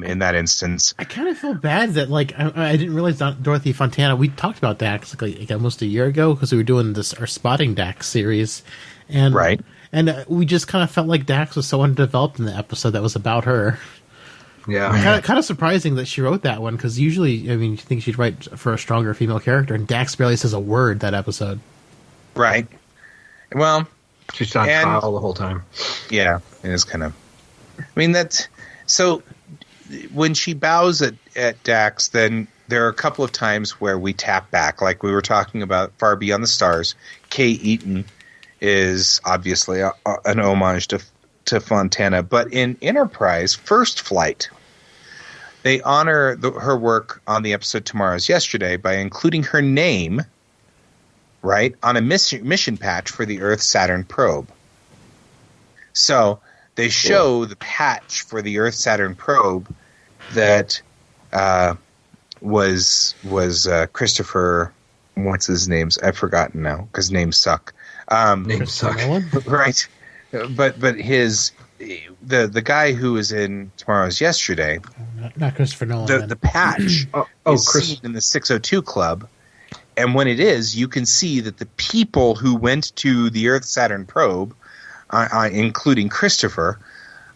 in that instance. I kind of feel bad that, I didn't realize Dorothy Fontana, we talked about Dax like almost a year ago because we were doing our Spotting Dax series. And, right. And we just kind of felt like Dax was so undeveloped in the episode that was about her. Yeah. Kind of surprising that she wrote that one because usually, I mean, you think she'd write for a stronger female character, and Dax barely says a word that episode. Right. Well, she's on trial the whole time. Yeah, it is kind of. I mean, that's so. When she bows at Dax, then there are a couple of times where we tap back, like we were talking about Far Beyond the Stars. Kay Eaton is obviously an homage to Fontana, but in Enterprise First Flight, they honor her work on the episode Tomorrow's Yesterday by including her name, right, on a mission patch for the Earth-Saturn probe. So they show the patch for the Earth-Saturn probe that was Christopher. What's his name's? I've forgotten now because names suck. Names suck, right? But his the guy who was in Tomorrow's Yesterday, not Christopher Nolan. The patch is seen in the 602 Club, and when it is, you can see that the people who went to the Earth-Saturn probe, including Christopher,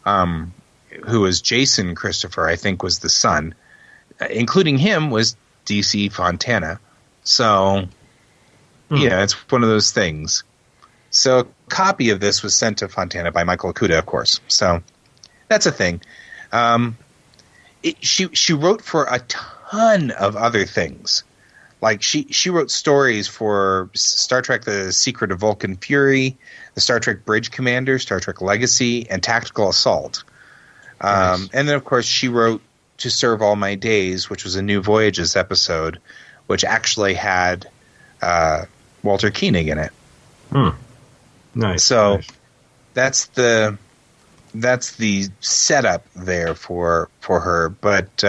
who was Jason Christopher, I think was the son, including him was DC Fontana. So, yeah, it's one of those things. So a copy of this was sent to Fontana by Michael Okuda, of course. So that's a thing. She wrote for a ton of other things. Like she wrote stories for Star Trek The Secret of Vulcan Fury, the Star Trek Bridge Commander, Star Trek Legacy, and Tactical Assault. Nice. And then, of course, she wrote To Serve All My Days, which was a New Voyages episode, which actually had Walter Koenig in it. Nice. So that's the setup there for her. But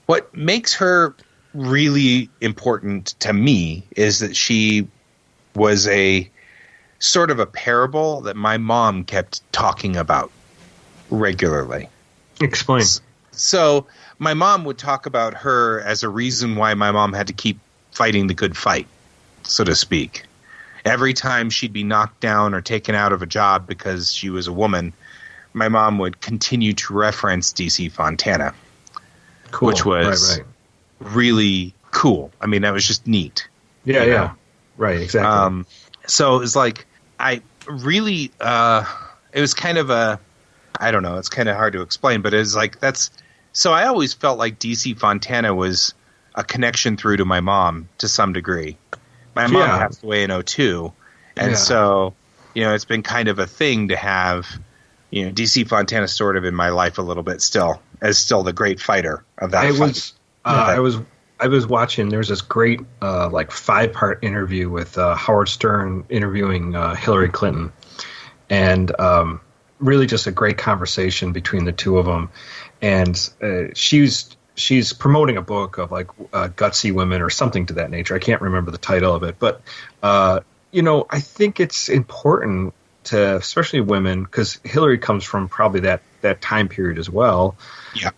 what makes her really important to me is that she was a sort of a parable that my mom kept talking about regularly. Explain. So my mom would talk about her as a reason why my mom had to keep fighting the good fight, so to speak. Every time she'd be knocked down or taken out of a job because she was a woman, my mom would continue to reference DC Fontana, which was really cool. I mean, that was just neat. Yeah, yeah. Right, exactly. So it was like, I really, it was kind of I don't know, it's kind of hard to explain, but it was like, so I always felt like DC Fontana was a connection through to my mom to some degree. My mom passed away in 2002, And so, it's been kind of a thing to have, DC Fontana sort of in my life a little bit still, as still the great fighter of that fight. I was watching, there's this great 5-part interview with Howard Stern interviewing Hillary Clinton. And really just a great conversation between the two of them. And she's promoting a book of gutsy women or something to that nature. I can't remember the title of it, but I think it's important to, especially women, because Hillary comes from probably that time period as well. Yeah.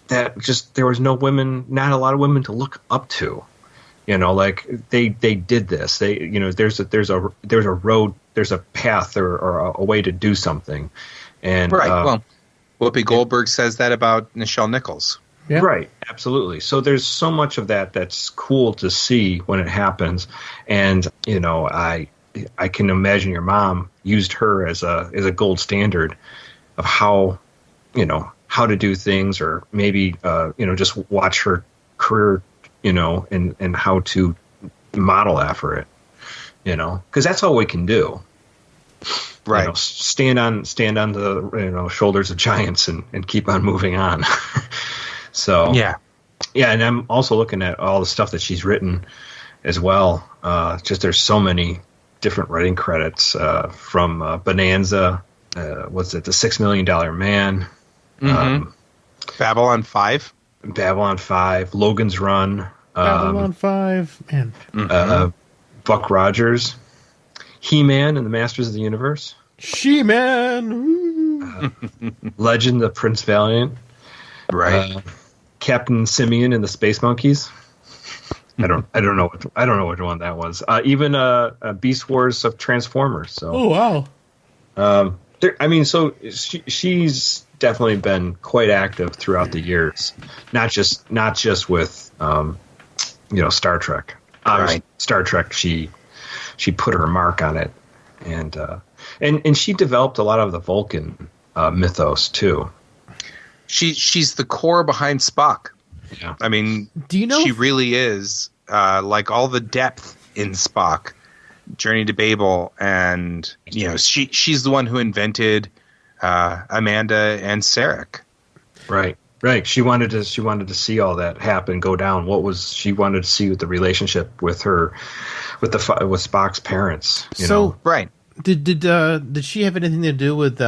That just there was not a lot of women to look up to. They did this. There's a road, there's a path or a way to do something. And right. Whoopi Goldberg says that about Nichelle Nichols. Yeah. Right, absolutely. So there's so much of that that's cool to see when it happens, and I can imagine your mom used her as a gold standard of how to do things, or maybe just watch her career, and how to model after it, because that's all we can do. Right. Stand on the shoulders of giants and keep on moving on. So yeah, and I'm also looking at all the stuff that she's written as well. Just there's so many different writing credits from Bonanza. What's it? The $6 Million Man. Mm-hmm. Babylon 5. Babylon 5. Logan's Run. Babylon 5. Man. Mm-hmm. Buck Rogers. He-Man and the Masters of the Universe. She-Man. Legend of Prince Valiant. Right. Captain Simeon and the Space Monkeys. I don't know which one that was. Even Beast Wars of Transformers. So. Oh wow. So she's definitely been quite active throughout the years. Not just with Star Trek. Right. Star Trek. She put her mark on it, and she developed a lot of the Vulcan mythos too. She's the core behind Spock. Yeah. I mean, do you know she really is all the depth in Spock, Journey to Babel, and she's the one who invented Amanda and Sarek. Right. She wanted to see all that happen, go down. She wanted to see the relationship with Spock's parents. Right. Did she have anything to do with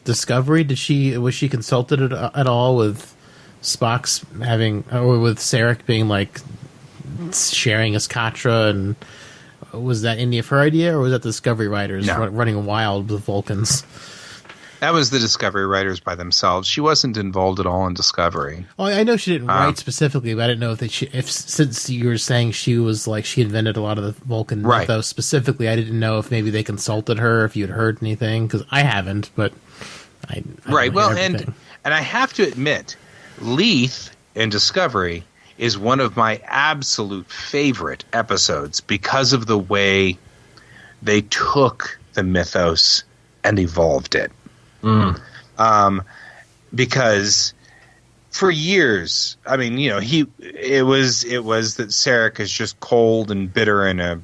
Discovery? Was she consulted at all with Spock's or with Sarek being sharing his Katra, and was that any of her idea, or was that the Discovery writers running wild with Vulcans? That was the Discovery writers by themselves. She wasn't involved at all in Discovery. Oh, I know she didn't write specifically, but I didn't know if since you were saying she was she invented a lot of the Vulcan mythos specifically, I didn't know if maybe they consulted her, if you had heard anything, because I haven't, but I right. Well, and I have to admit, Leith in Discovery is one of my absolute favorite episodes because of the way they took the mythos and evolved it. Because for years, I mean, it was that Sarek is just cold and bitter and a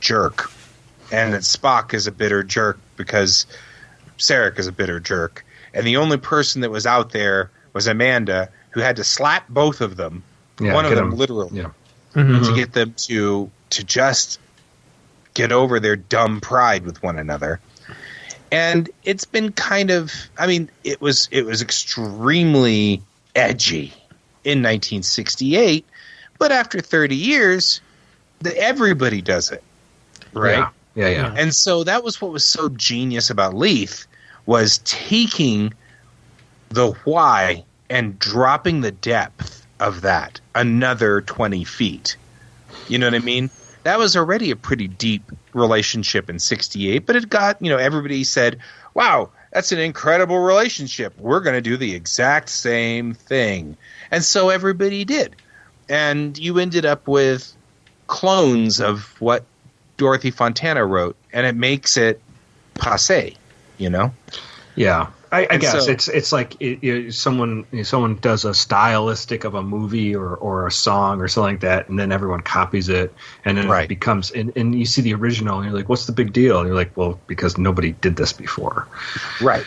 jerk, and that Spock is a bitter jerk because Sarek is a bitter jerk, and the only person that was out there was Amanda, who had to slap both of them, one of them literally, to get them to just get over their dumb pride with one another. And it's been kind of, I mean, it was extremely edgy in 1968, but after 30 years, everybody does it, right? Yeah. And so that was what was so genius about Leith, was taking the why and dropping the depth of that another 20 feet. You know what I mean? That was already a pretty deep relationship in 68, but it got, everybody said, wow, that's an incredible relationship. We're going to do the exact same thing. And so everybody did. And you ended up with clones of what Dorothy Fontana wrote, and it makes it passé, Yeah. I guess it's like someone does a stylistic of a movie or a song or something like that, and then everyone copies it, and then it becomes and you see the original, and you're like, what's the big deal? And you're like, well, because nobody did this before. Right.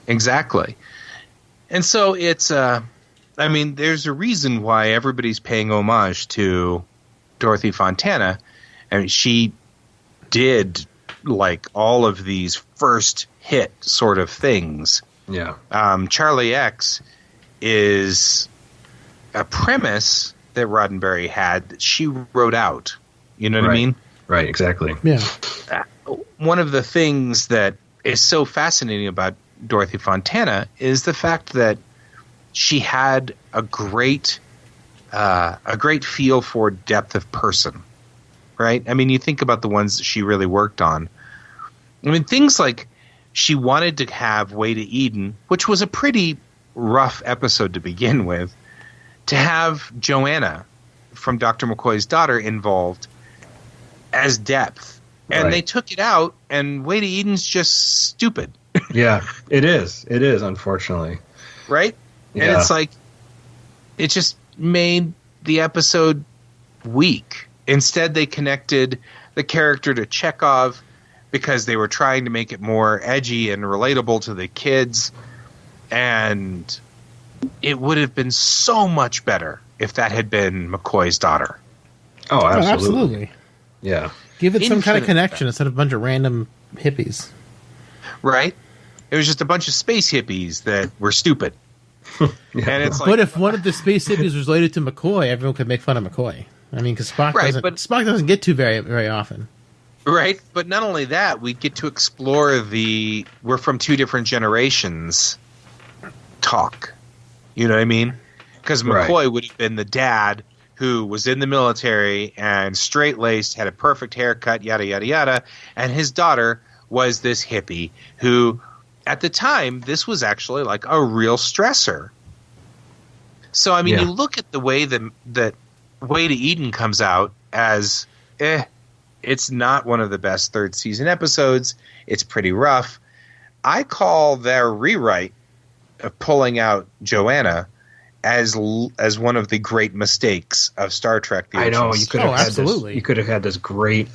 Exactly. And so it's I mean, there's a reason why everybody's paying homage to Dorothy Fontana. I mean, she did like all of these first hit sort of things. Yeah. Charlie X is a premise that Roddenberry had that she wrote out. You know what I mean? Right, exactly. Yeah. One of the things that is so fascinating about Dorothy Fontana is the fact that she had a great feel for depth of person, right? I mean, you think about the ones that she really worked on. I mean, things like she wanted to have Way to Eden, which was a pretty rough episode to begin with, to have Joanna from Dr. McCoy's daughter involved as depth. And they took it out, and Way to Eden's just stupid. Yeah, it is. It is, unfortunately. Right? Yeah. And it's like, it just made the episode weak. Instead, they connected the character to Chekhov because they were trying to make it more edgy and relatable to the kids. And it would have been so much better if that had been McCoy's daughter. Oh, absolutely. Absolutely. Yeah. Give it some kind of connection instead of a bunch of random hippies. Right? It was just a bunch of space hippies that were stupid. And it's like, But if one of the space hippies was related to McCoy, everyone could make fun of McCoy. I mean, because Spock doesn't get to very, very often. Right, but not only that, we get to explore the we're from two different generations talk. You know what I mean? Because McCoy would have been the dad who was in the military and straight-laced, had a perfect haircut, yada, yada, yada, and his daughter was this hippie who, at the time, this was actually like a real stressor. So, I mean, you look at the way that Way to Eden comes out as, it's not one of the best third season episodes. It's pretty rough. I call their rewrite of pulling out Joanna as one of the great mistakes of Star Trek. I know, you could have had absolutely. You could have had this great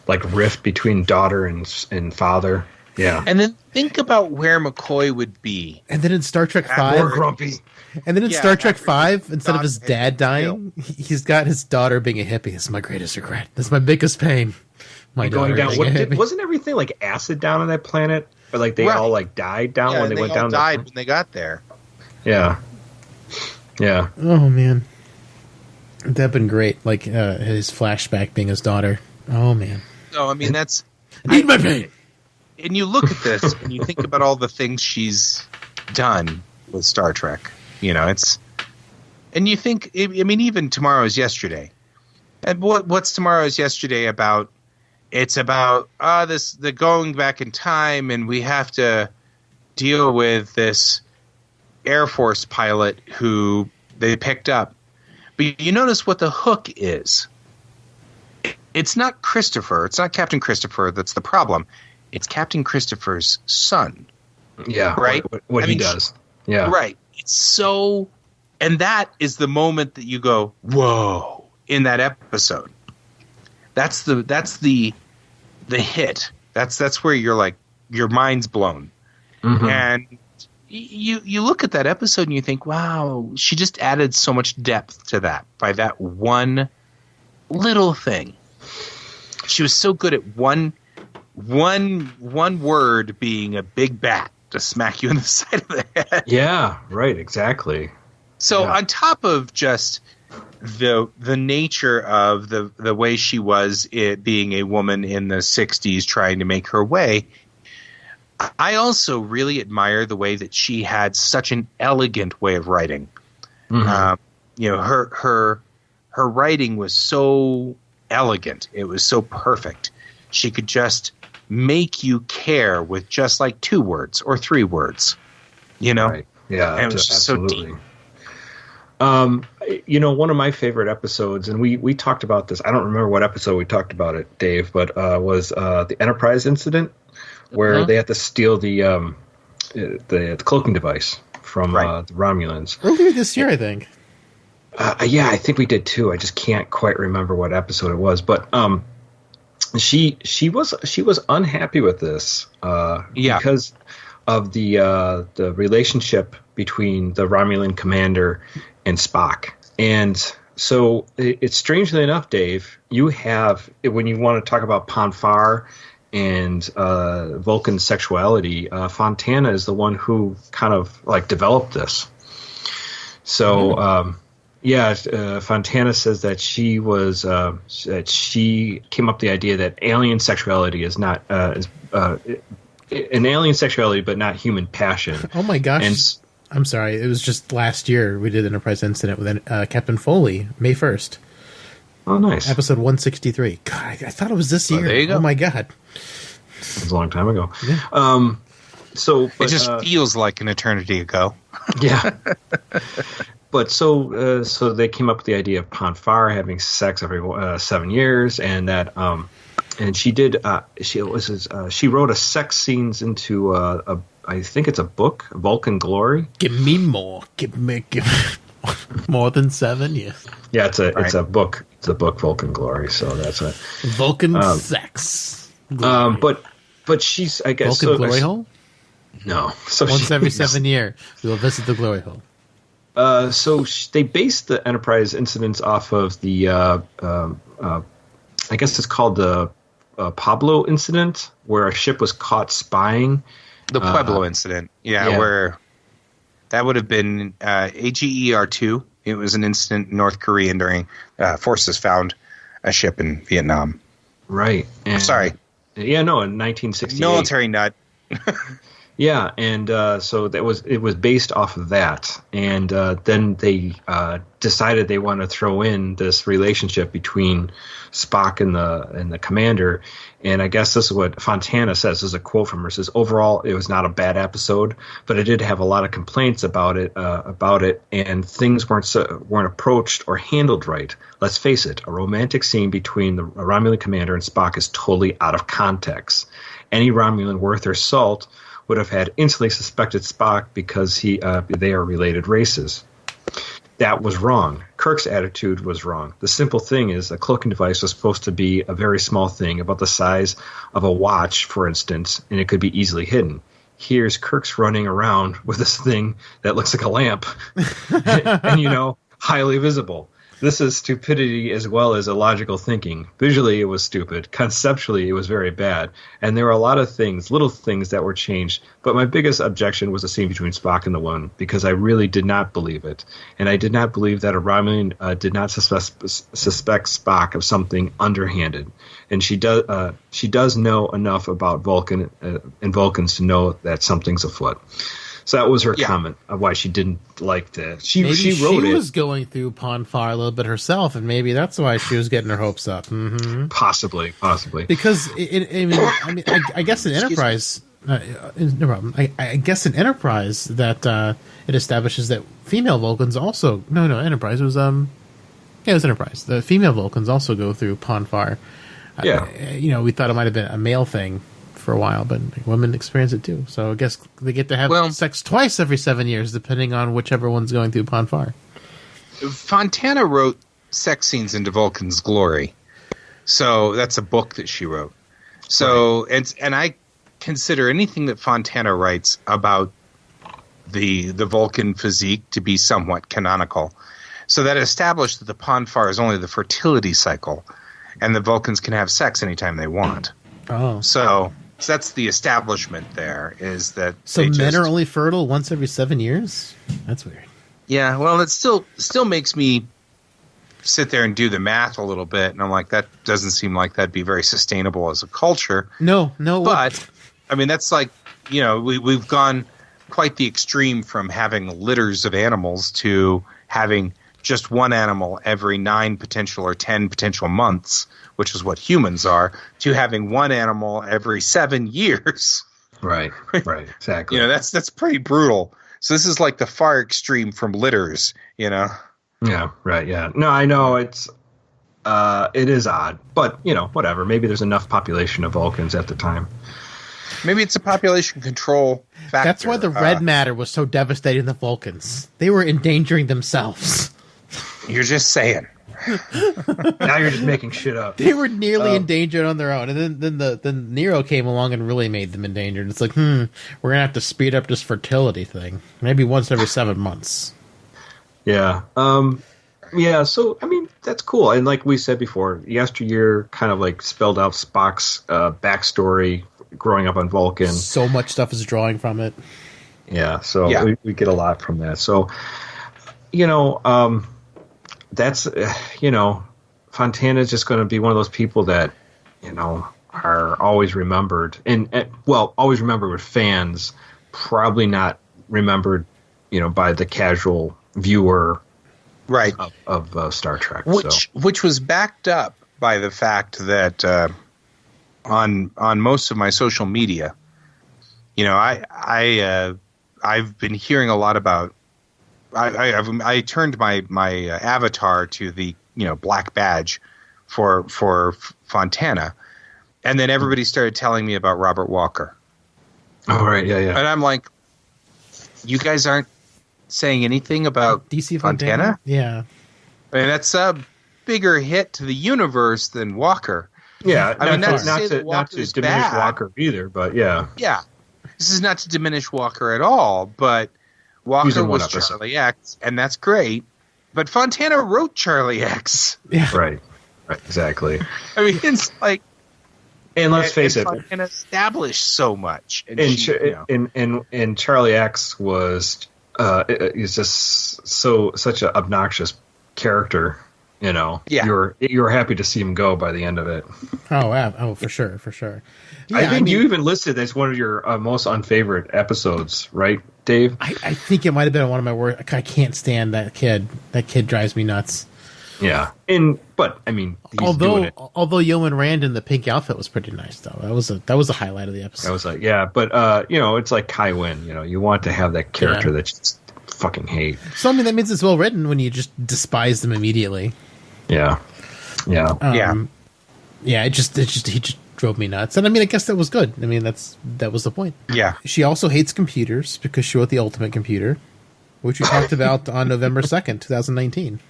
like rift between daughter and father. Yeah. And then think about where McCoy would be. And then in Star Trek More 5, grumpy. and then in Star Trek 5, instead of his God, dad dying, he's got his daughter being a hippie. This is my greatest regret. This is my biggest pain. My Going daughter down. being a hippie. Wasn't everything like acid down on that planet? Or like they all like died down when they went down? Died when they got there. Yeah. Yeah. Oh, man. That'd been great. Like his flashback being his daughter. Oh, man. So, I mean, that's... I need my pain. And you look at this and you think about all the things she's done with Star Trek. You know, it's... And you think... I mean, even Tomorrow is Yesterday. And what's Tomorrow is Yesterday about? It's about the going back in time, and we have to deal with this Air Force pilot who they picked up. But you notice what the hook is. It's not Christopher. It's not Captain Christopher that's the problem. It's Captain Christopher's son. Yeah. Right? What he does. Yeah. Right. It's so... And that is the moment that you go, whoa, in that episode. That's the hit. That's where you're like, your mind's blown. Mm-hmm. And you look at that episode and you think, wow, she just added so much depth to that by that one little thing. She was so good at one word being a big bat to smack you in the side of the head. Yeah, right, exactly. So on top of just the nature of the way she was, it being a woman in the 60s trying to make her way, I also really admire the way that she had such an elegant way of writing. Mm-hmm. You know, her writing was so elegant. It was so perfect. She could just make you care with just like 2 words or 3 words. You know? Right. Yeah, and it was just so deep. You know, one of my favorite episodes, and we talked about this. I don't remember what episode we talked about it, Dave, but was the Enterprise incident where they had to steal the the cloaking device from the Romulans. Earlier this year, I think. Yeah, I think we did too. I just can't quite remember what episode it was, but she was unhappy with this because of the relationship between the Romulan commander and Spock. And so it's strangely enough, Dave, you have, when you want to talk about Ponfar and Vulcan sexuality, Fontana is the one who kind of like developed this. So Fontana says that she was that she came up with the idea that alien sexuality is not an alien sexuality, but not human passion. Oh my gosh! And, I'm sorry. It was just last year we did Enterprise Incident with Captain Foley, May 1st. Oh, nice. Episode 163. God, I thought it was this year. There you go. Oh my god. It was a long time ago. Yeah. It just feels like an eternity ago. Yeah. But so they came up with the idea of Ponfar having sex every 7 years, and that and she did she wrote a sex scenes into I think it's a book, Vulcan Glory. Give me more. Give me more than 7 years. Yeah, it's a book. It's a book, Vulcan Glory. So that's it. Vulcan sex. Glory. But she's, I guess, Vulcan Glory Hole. No, so once every 7 years we will visit the Glory Hole. They based the Enterprise incidents off of the I guess it's called the Pablo incident, where a ship was caught spying. The Pueblo incident, where that would have been AGER-2. It was an incident in North Korea during forces found a ship in Vietnam. Right. And, sorry. Yeah, no, in 1968. Military nut. Yeah, and so it was based off of that, and then they decided they want to throw in this relationship between Spock and the commander, and I guess this is what Fontana says. This is a quote from her. Says, overall, it was not a bad episode, but it did have a lot of complaints about it, and things weren't approached or handled right. Let's face it, a romantic scene between the Romulan commander and Spock is totally out of context. Any Romulan worth their salt would have had instantly suspected Spock because they are related races. That was wrong. Kirk's attitude was wrong. The simple thing is a cloaking device was supposed to be a very small thing, about the size of a watch, for instance, and it could be easily hidden. Here's Kirk's running around with this thing that looks like a lamp and highly visible. This is stupidity as well as illogical thinking. Visually, it was stupid. Conceptually, it was very bad. And there were a lot of things, little things that were changed. But my biggest objection was the scene between Spock and the One, because I really did not believe it. And I did not believe that a Romulan did not suspect Spock of something underhanded. And she does know enough about Vulcan and Vulcans to know that something's afoot. So that was her comment of why she didn't like this. She wrote it. She was going through Ponfar a little bit herself, and maybe that's why she was getting her hopes up. Mm-hmm. Possibly. Because I guess in Enterprise, no problem. I guess in Enterprise that it establishes that female Vulcans also Enterprise was it was Enterprise. The female Vulcans also go through Ponfar. Yeah, we thought it might have been a male thing for a while, but women experience it too. So I guess they get to have sex twice every 7 years, depending on whichever one's going through Ponfar. Fontana wrote sex scenes into Vulcan's Glory, so that's a book that she wrote. So and I consider anything that Fontana writes about the Vulcan physique to be somewhat canonical. So that established that the Ponfar is only the fertility cycle, and the Vulcans can have sex anytime they want. Oh, so that's the establishment there, is that so men are only fertile once every 7 years? That's weird. Yeah, well, it still makes me sit there and do the math a little bit, and I'm like, that doesn't seem like that'd be very sustainable as a culture. No. But I mean, that's like, we've gone quite the extreme from having litters of animals to having just one animal every 9 potential or 10 potential months, which is what humans are, to having one animal every 7 years. Right, exactly. That's pretty brutal. So this is like the far extreme from litters, Yeah, right, yeah. No, I know it is odd, but, whatever. Maybe there's enough population of Vulcans at the time. Maybe it's a population control factor. That's why the red matter was so devastating the Vulcans. They were endangering themselves. You're just saying. Now you're just making shit up. They were nearly endangered on their own, and then Nero came along and really made them endangered. It's like, we're gonna have to speed up this fertility thing, maybe once every 7 months. Yeah. Yeah. So I mean, that's cool. And like we said before, Yesteryear kind of like spelled out Spock's backstory growing up on Vulcan. So much stuff is drawing from it. Yeah. So we get a lot from that. So that's Fontana's just going to be one of those people that are always remembered and always remembered with fans, probably not remembered by the casual viewer right of Star Trek, which was backed up by the fact that on most of my social media, I've been hearing a lot about. I turned my avatar to the black badge for Fontana, and then everybody started telling me about Robert Walker. Oh right, yeah. And I'm like, you guys aren't saying anything about DC Fontana? Yeah, I mean that's a bigger hit to the universe than Walker. Yeah, I mean not to diminish bad. Walker either, but yeah. This is not to diminish Walker at all, but Walker was Charlie X, and that's great. But Fontana wrote Charlie X. Yeah. Right, exactly. I mean, it's like, and let's face it, Fontana established so much, and Charlie X was is just such an obnoxious character. Yeah. You're happy to see him go by the end of it. Oh, for sure. Yeah, I think you even listed as one of your most unfavorite episodes, right, Dave? I think it might have been one of my worst. I can't stand that kid. That kid drives me nuts. Yeah, but I mean, although Yeoman Rand in the pink outfit was pretty nice, though. That was a highlight of the episode. I was like, but it's like Kai Wynn. You want to have that character that you just fucking hate. So I mean, that means it's well written when you just despise them immediately. Yeah. He just drove me nuts, and I mean, I guess that was good. I mean, that was the point. Yeah. She also hates computers because she wrote the Ultimate Computer, which we talked about on November 2nd, 2019.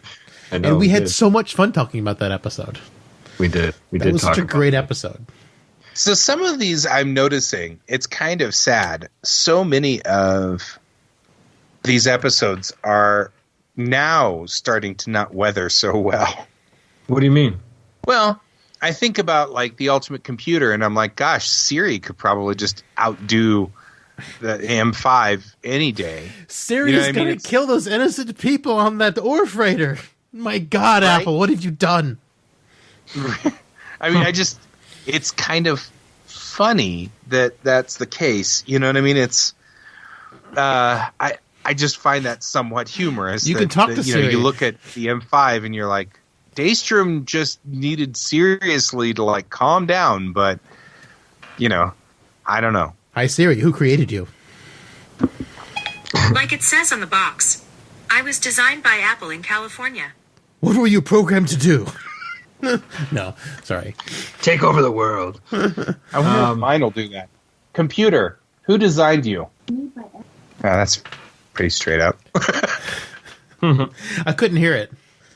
I know, and we had so much fun talking about that episode. We did. It was such a great episode. So some of these I'm noticing, it's kind of sad. So many of these episodes are now starting to not weather so well. What do you mean? Well, I think about like the Ultimate Computer, and I'm like, gosh, Siri could probably just outdo the M5 any day. Siri's going to kill those innocent people on that ore freighter. My God, right? Apple, what have you done? I mean, it's kind of funny that that's the case. You know what I mean? It's, I just find that somewhat humorous. You can talk to Siri. You look at the M5 and you're like, Daystrom just needed seriously to like calm down, but I don't know. Hi Siri, who created you? Like it says on the box, I was designed by Apple in California. What were you programmed to do? No, sorry. Take over the world. I wonder if mine will do that. Computer, who designed you? That's pretty straight up. I couldn't hear it.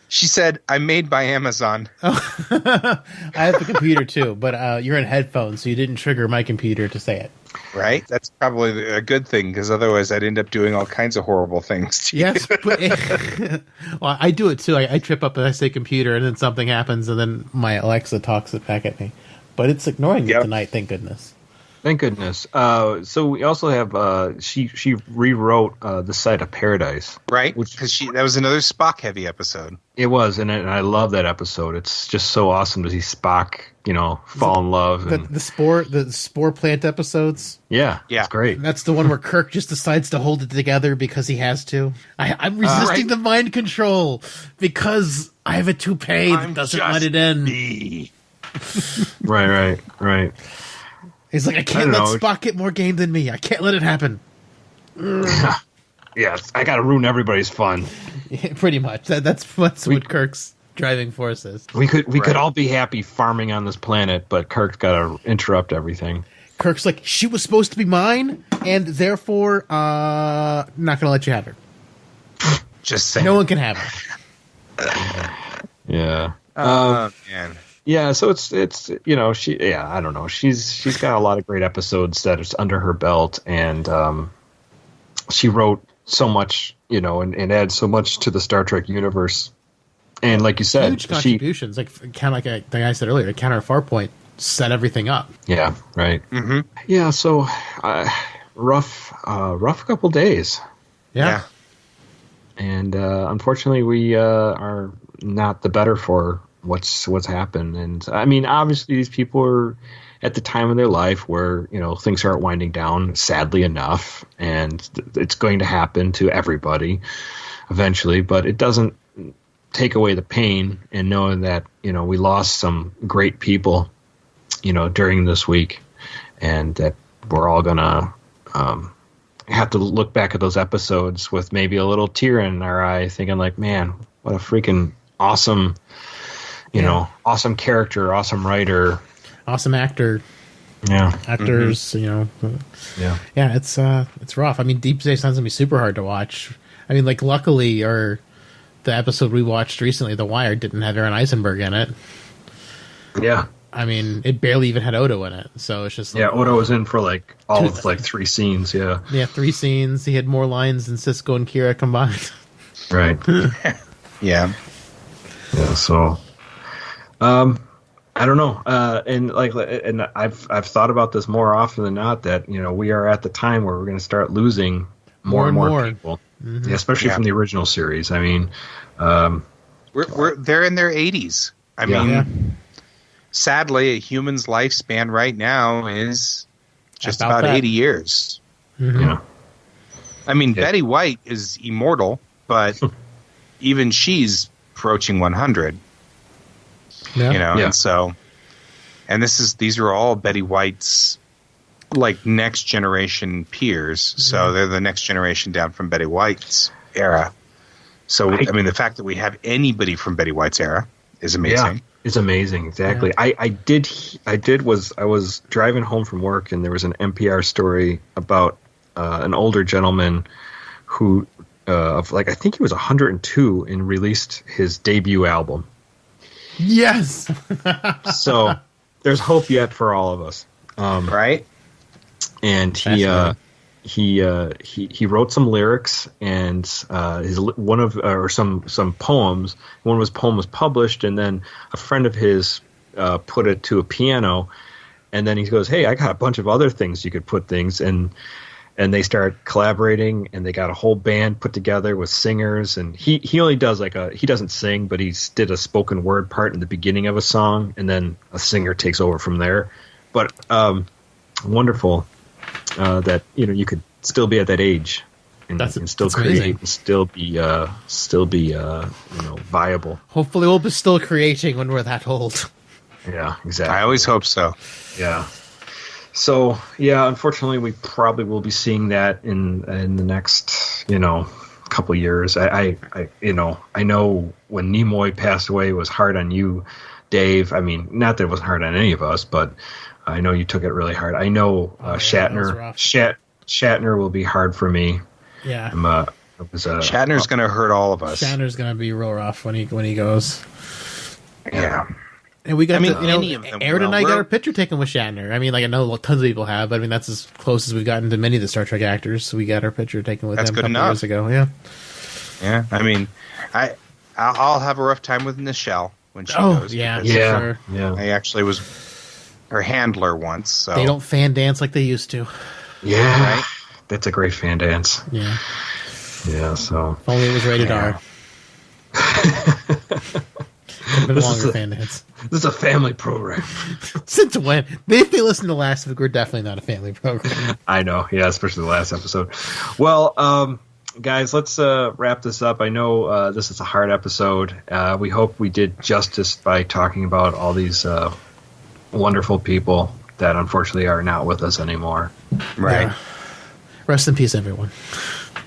She said, I'm made by Amazon. Oh. I have the computer too, but you're in headphones, so you didn't trigger my computer to say it. Right? That's probably a good thing, because otherwise I'd end up doing all kinds of horrible things to yes, you. But well, I do it too. I trip up and I say computer, and then something happens, and then my Alexa talks it back at me. But it's ignoring it tonight, thank goodness. Thank goodness. So we also have she rewrote the Site of Paradise, right? Because that was another Spock heavy episode. It was, and I love that episode. It's just so awesome to see Spock, fall in love. The spore plant episodes. Yeah, it's great. That's the one where Kirk just decides to hold it together because he has to. I'm resisting the mind control because I have a toupee that doesn't let it in. Right. He's like, I can't let Spock get more game than me. I can't let it happen. Yeah, I got to ruin everybody's fun. Yeah, pretty much. That's what Kirk's driving force is. We could all be happy farming on this planet, but Kirk's got to interrupt everything. Kirk's like, she was supposed to be mine, and therefore, not gonna let you have her. Just saying. No one can have her. Yeah. Man. Yeah, so it's I don't know. She's got a lot of great episodes that is under her belt, and she wrote so much, and adds so much to the Star Trek universe. And like you said, huge contributions. The guy said earlier, Counter Farpoint set everything up. Yeah, right. Mm-hmm. Yeah, so rough couple days. Yeah. And unfortunately, we are not the better for what's happened. And I mean, obviously, these people are at the time of their life where things aren't winding down. Sadly enough, and it's going to happen to everybody eventually. But it doesn't take away the pain and knowing that we lost some great people during this week, and that we're all gonna have to look back at those episodes with maybe a little tear in our eye, thinking like, man, what a freaking awesome awesome character, awesome writer, awesome actor. Yeah, actors. Mm-hmm. Yeah. It's rough. I mean, Deep Space Nine's gonna be super hard to watch. I mean, like, luckily, the episode we watched recently, The Wire, didn't have Aaron Eisenberg in it. Yeah. I mean, it barely even had Odo in it, so it's just like, Odo was in for all of 3 scenes. Yeah, 3 scenes. He had more lines than Cisco and Kira combined. Right. Yeah. Yeah. So, I don't know. And I've thought about this more often than not, that we are at the time where we're going to start losing more and more people, mm-hmm. especially from the original series. I mean, they're in their 80s. I mean, sadly, a human's lifespan right now is just about 80 years. Mm-hmm. Yeah. I mean, Betty White is immortal, but even she's approaching 100. Yeah. And so, and these are all Betty White's next generation peers. So they're the next generation down from Betty White's era. So I mean, the fact that we have anybody from Betty White's era is amazing. Yeah, it's amazing. Exactly. Yeah. I was driving home from work, and there was an NPR story about an older gentleman who, I think he was 102 and released his debut album. Yes. So there's hope yet for all of us, right? And he wrote some lyrics and some poems. One of his poems was published, and then a friend of his put it to a piano, and then he goes, "Hey, I got a bunch of other things you could put things," and they start collaborating, and they got a whole band put together with singers. And he only does he doesn't sing, but he did a spoken word part in the beginning of a song, and then a singer takes over from there. But wonderful that you could still be at that age and still create amazing. And still be viable. Hopefully, we'll be still creating when we're that old. Yeah, exactly. I always hope so. Yeah. So, unfortunately, we probably will be seeing that in the next, couple of years. I know when Nimoy passed away, it was hard on you, Dave. I mean, not that it wasn't hard on any of us, but I know you took it really hard. I know Shatner will be hard for me. Yeah. Shatner's going to hurt all of us. Shatner's going to be real rough when he goes. Yeah. And we got any of them. Aaron and I got our picture taken with Shatner. I mean, I know tons of people have, but I mean, that's as close as we've gotten to many of the Star Trek actors. So we got our picture taken with them a couple years ago. Yeah. Yeah. I mean, I'll have a rough time with Nichelle when she goes. Yeah. Sure. Yeah. I actually was her handler once. So they don't fan dance like they used to. Yeah. Right? That's a great fan dance. Yeah. Yeah. So if only it was rated R. This is a family program. Since when? If they listen to last week, we're definitely not a family program. I know, yeah, especially the last episode. Well, guys, let's wrap this up. I know this is a hard episode. We hope we did justice by talking about all these wonderful people that unfortunately are not with us anymore. Right. Yeah. Rest in peace, everyone.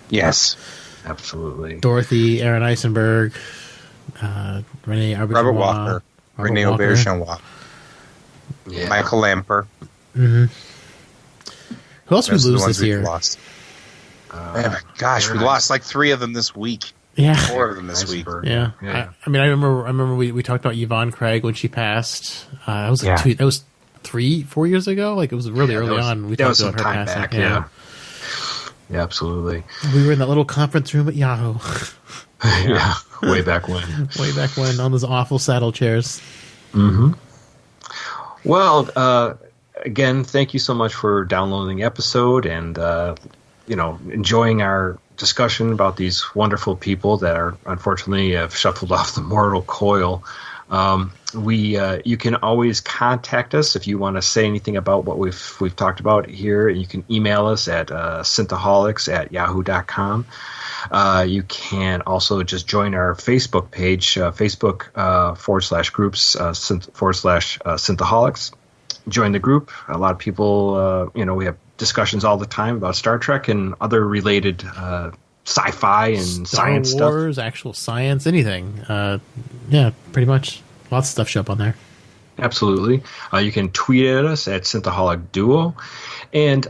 Yes. Absolutely. Dorothy, Aaron Eisenberg, Rene Auberjonois, Robert Walker, Rene Auberjonois, Michael Lamper. Mm-hmm. Who else we Those are the lose ones this we've year? lost. Gosh, we lost like 3 of them this week. Yeah. 4 of them this week. Yeah. I mean, I remember we talked about Yvonne Craig when she passed. That was like that was 3-4 years ago. Like, it was really early on. We talked about her passing. Back, yeah, absolutely. We were in that little conference room at Yahoo. Yeah, way back when. Way back when, on those awful saddle chairs. Mm-hmm. Well, again, thank you so much for downloading the episode and enjoying our discussion about these wonderful people that are unfortunately have shuffled off the mortal coil. You can always contact us if you want to say anything about what we've talked about here. You can email us at synthaholics@yahoo.com. You can also just join our Facebook page, Facebook/groups /Synthaholics. Join the group. A lot of people, we have discussions all the time about Star Trek and other related sci-fi and science Star Wars, stuff. Actual science, anything. Pretty much. Lots of stuff show up on there. Absolutely. You can tweet at us at Synthaholic Duo. And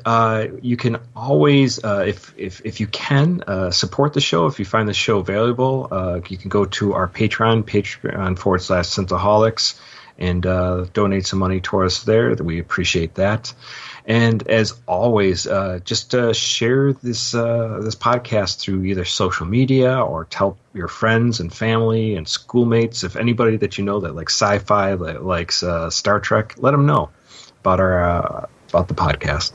you can always, if you can, support the show. If you find the show valuable, you can go to our Patreon /Synthaholics, and donate some money towards us there. We appreciate that. And as always, just share this podcast through either social media or tell your friends and family and schoolmates. If anybody that you know that likes sci-fi, that likes Star Trek, let them know about the podcast.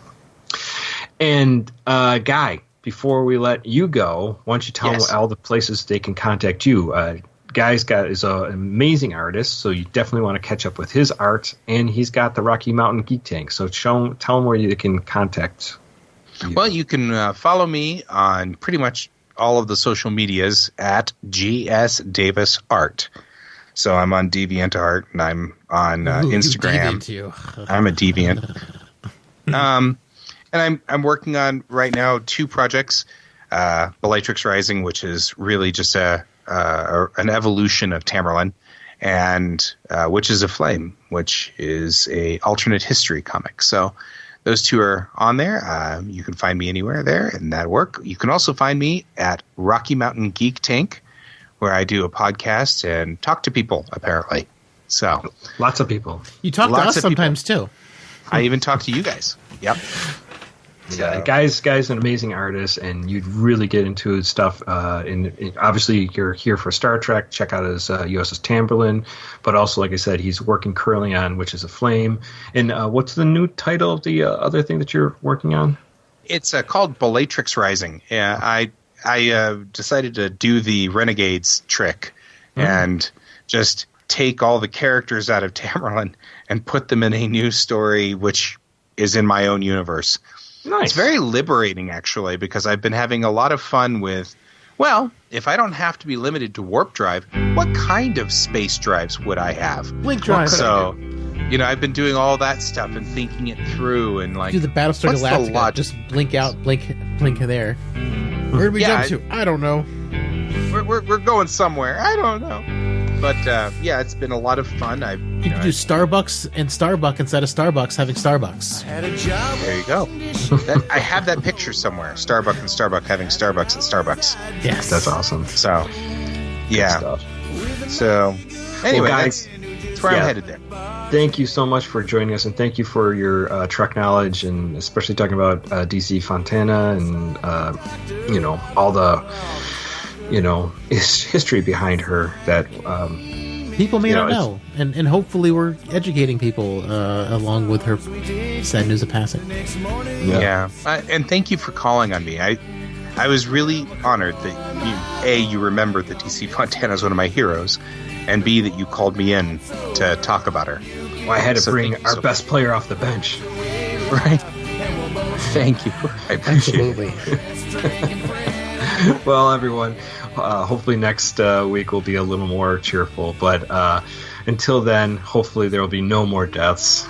And Guy, before we let you go, why don't you tell them all the places they can contact you? Guy's is an amazing artist, so you definitely want to catch up with his art, and he's got the Rocky Mountain Geek Tank. So tell them where you can contact you. Well, you can follow me on pretty much all of the social medias at GS Davis Art. So I'm on DeviantArt, and I'm on Instagram. I'm a deviant. And I'm working on right now 2 projects, Bellatrix Rising, which is really just an evolution of Tamerlane, and Witches of Flame, which is a alternate history comic. So those 2 are on there. You can find me anywhere there, and that'll work. You can also find me at Rocky Mountain Geek Tank, where I do a podcast and talk to people, apparently. So lots of people. You talk to us sometimes, too. I even talk to you guys. Yep. Yeah, Guy's an amazing artist, and you'd really get into his stuff. And obviously, you're here for Star Trek. Check out his USS Tamberlin. But also, like I said, he's working currently on Witches of Flame. And what's the new title of the other thing that you're working on? It's called Bellatrix Rising. Yeah, I decided to do the Renegades trick and just take all the characters out of Tamerlane and put them in a new story, which is in my own universe. Nice. It's very liberating, actually, because I've been having a lot of fun with, well, if I don't have to be limited to warp drive, what kind of space drives would I have? Blink drive. So, I've been doing all that stuff and thinking it through and like, do the Battlestar Galactica. Just blink out, blink there. Where did we jump to? I don't know. We're going somewhere. I don't know. But it's been a lot of fun. You could do Starbucks and Starbucks instead of Starbucks having Starbucks. There you go. I have that picture somewhere. Starbucks and Starbucks having Starbucks at Starbucks. Yes, that's awesome. So, yeah. So, anyway, guys, that's where I'm headed there. Thank you so much for joining us, and thank you for your Trek knowledge, and especially talking about DC Fontana and all the history behind her that people may not know, and hopefully we're educating people along with her sad news of passing. Yeah. And thank you for calling on me. I was really honored that you remembered that DC Fontana is one of my heroes, and B, that you called me in to talk about her. Well, I had to bring our best player off the bench. Right. Thank you. I appreciate it. Well, everyone, hopefully next week will be a little more cheerful. But until then, hopefully there will be no more deaths.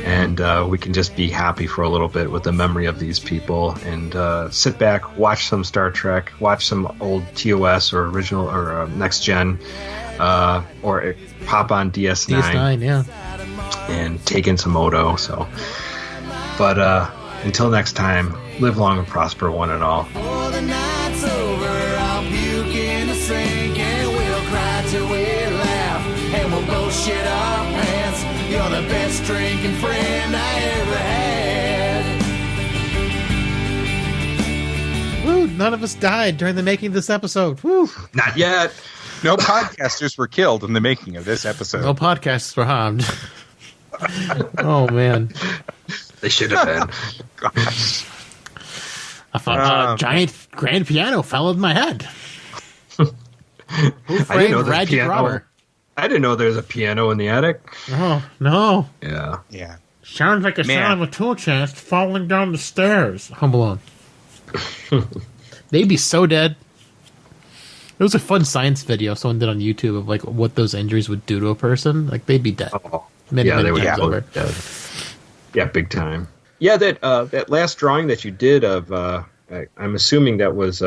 And we can just be happy for a little bit with the memory of these people. And sit back, watch some Star Trek, watch some old TOS or original or Next Gen. Or pop on DS9. DS9, yeah. And take in some Odo. So, but Until next time, live long and prosper, one and all. Before the night's over, I'll puke in the sink and we'll cry till we laugh and we'll both shit our pants. You're the best drinking friend I ever had. Woo, none of us died during the making of this episode. Woo. Not yet. No podcasters were killed in the making of this episode. No podcasts were harmed. Oh, man. They should have been. Gosh. I thought a giant grand piano fell in my head. Who I didn't framed know there's Ragged piano. Robber? I didn't know there was a piano in the attic. Oh, no. Yeah. Yeah. Sounds like a Man. sound of a tool chest falling down the stairs. Home Alone. They'd be so dead. It was a fun science video someone did on YouTube of like what those injuries would do to a person. Like they'd be dead. Oh, Many, yeah, many they would times be over. dead. Yeah, big time. Yeah, that last drawing that you did of, I'm assuming that was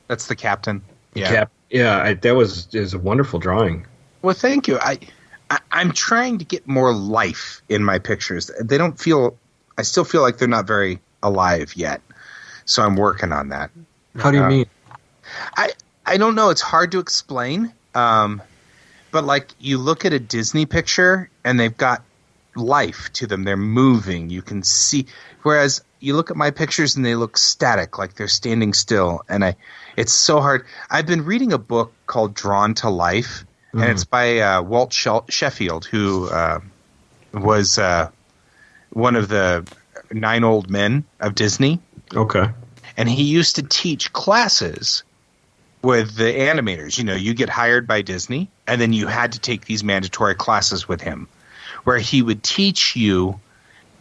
That's the captain. Yeah. Cap. Yeah, that is a wonderful drawing. Well, thank you. I'm trying to get more life in my pictures. They don't feel. I still feel like they're not very alive yet. So I'm working on that. How do you mean? I don't know. It's hard to explain. But like you look at a Disney picture and they've got life to them. They're moving. You can see. Whereas you look at my pictures and they look static, like they're standing still. And it's so hard. I've been reading a book called Drawn to Life, and it's by Walt Sheffield, who was one of the 9 old men of Disney. Okay. And he used to teach classes with the animators. You know, you get hired by Disney, and then you had to take these mandatory classes with him, where he would teach you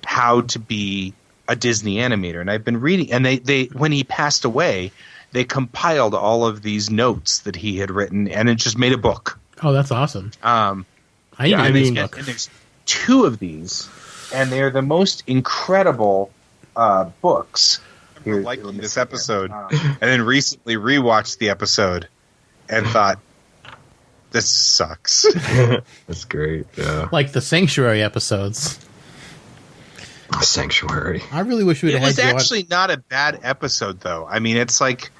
how to be a Disney animator. And I've been reading, and they when he passed away, they compiled all of these notes that he had written, and it just made a book. Oh, that's awesome. I need to I read mean- this book. And there's 2 of these, and they're the most incredible books. I remember liking this episode, and then recently rewatched the episode and thought, this sucks. That's great. Yeah. Like the Sanctuary episodes. Sanctuary. I really wish we'd It have was had you on. actually not a bad episode, though. I mean, it's like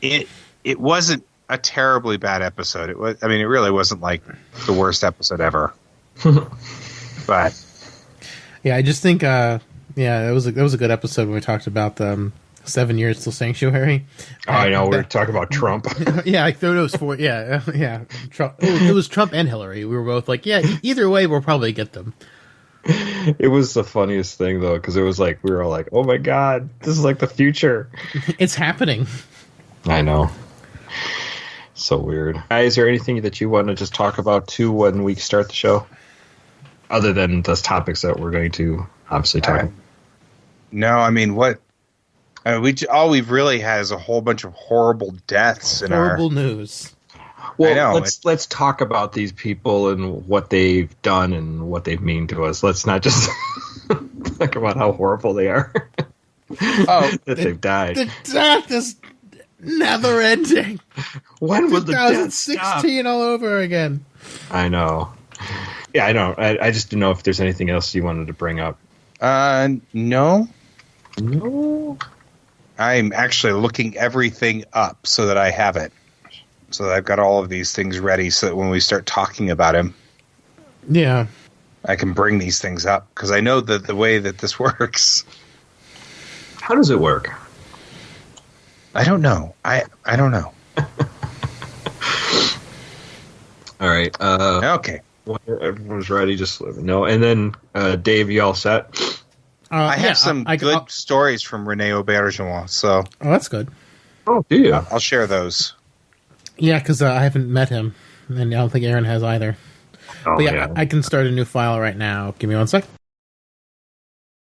it wasn't a terribly bad episode. It was. I mean, it really wasn't like the worst episode ever. But Yeah, I just think, that was a good episode when we talked about 7 years till Sanctuary. Oh, I know. We're talking about Trump. Yeah, I thought it was four. Yeah, yeah. Trump. It was Trump and Hillary. We were both like, yeah. Either way, we'll probably get them. It was the funniest thing, though, because it was like, we were all like, oh my God, this is like the future. It's happening. I know. So weird. Is there anything that you want to just talk about, too, when we start the show? Other than those topics that we're going to obviously talk about. no, I mean, what? All we've really had is a whole bunch of horrible deaths in Horrible news. Well, I know. let's talk about these people and what they've done and what they mean to us. Let's not just talk about how horrible they are. Oh, that they've died. The death is never ending. When will the death stop? 2016 all over again. I know. Yeah, I know. I just didn't know if there's anything else you wanted to bring up. No. No. I'm actually looking everything up so that I have it. So that I've got all of these things ready so that when we start talking about him, Yeah. I can bring these things up. Because I know that the way that this works. How does it work? I don't know. I don't know. All right. Okay. Everyone's ready. Just let me know. And then, Dave, you all set? I have some good stories from Rene Auberjonois, so Oh, that's good. Oh, do you? I'll share those. Yeah, because I haven't met him, and I don't think Aaron has either. Oh, But yeah, I can start a new file right now. Give me 1 sec.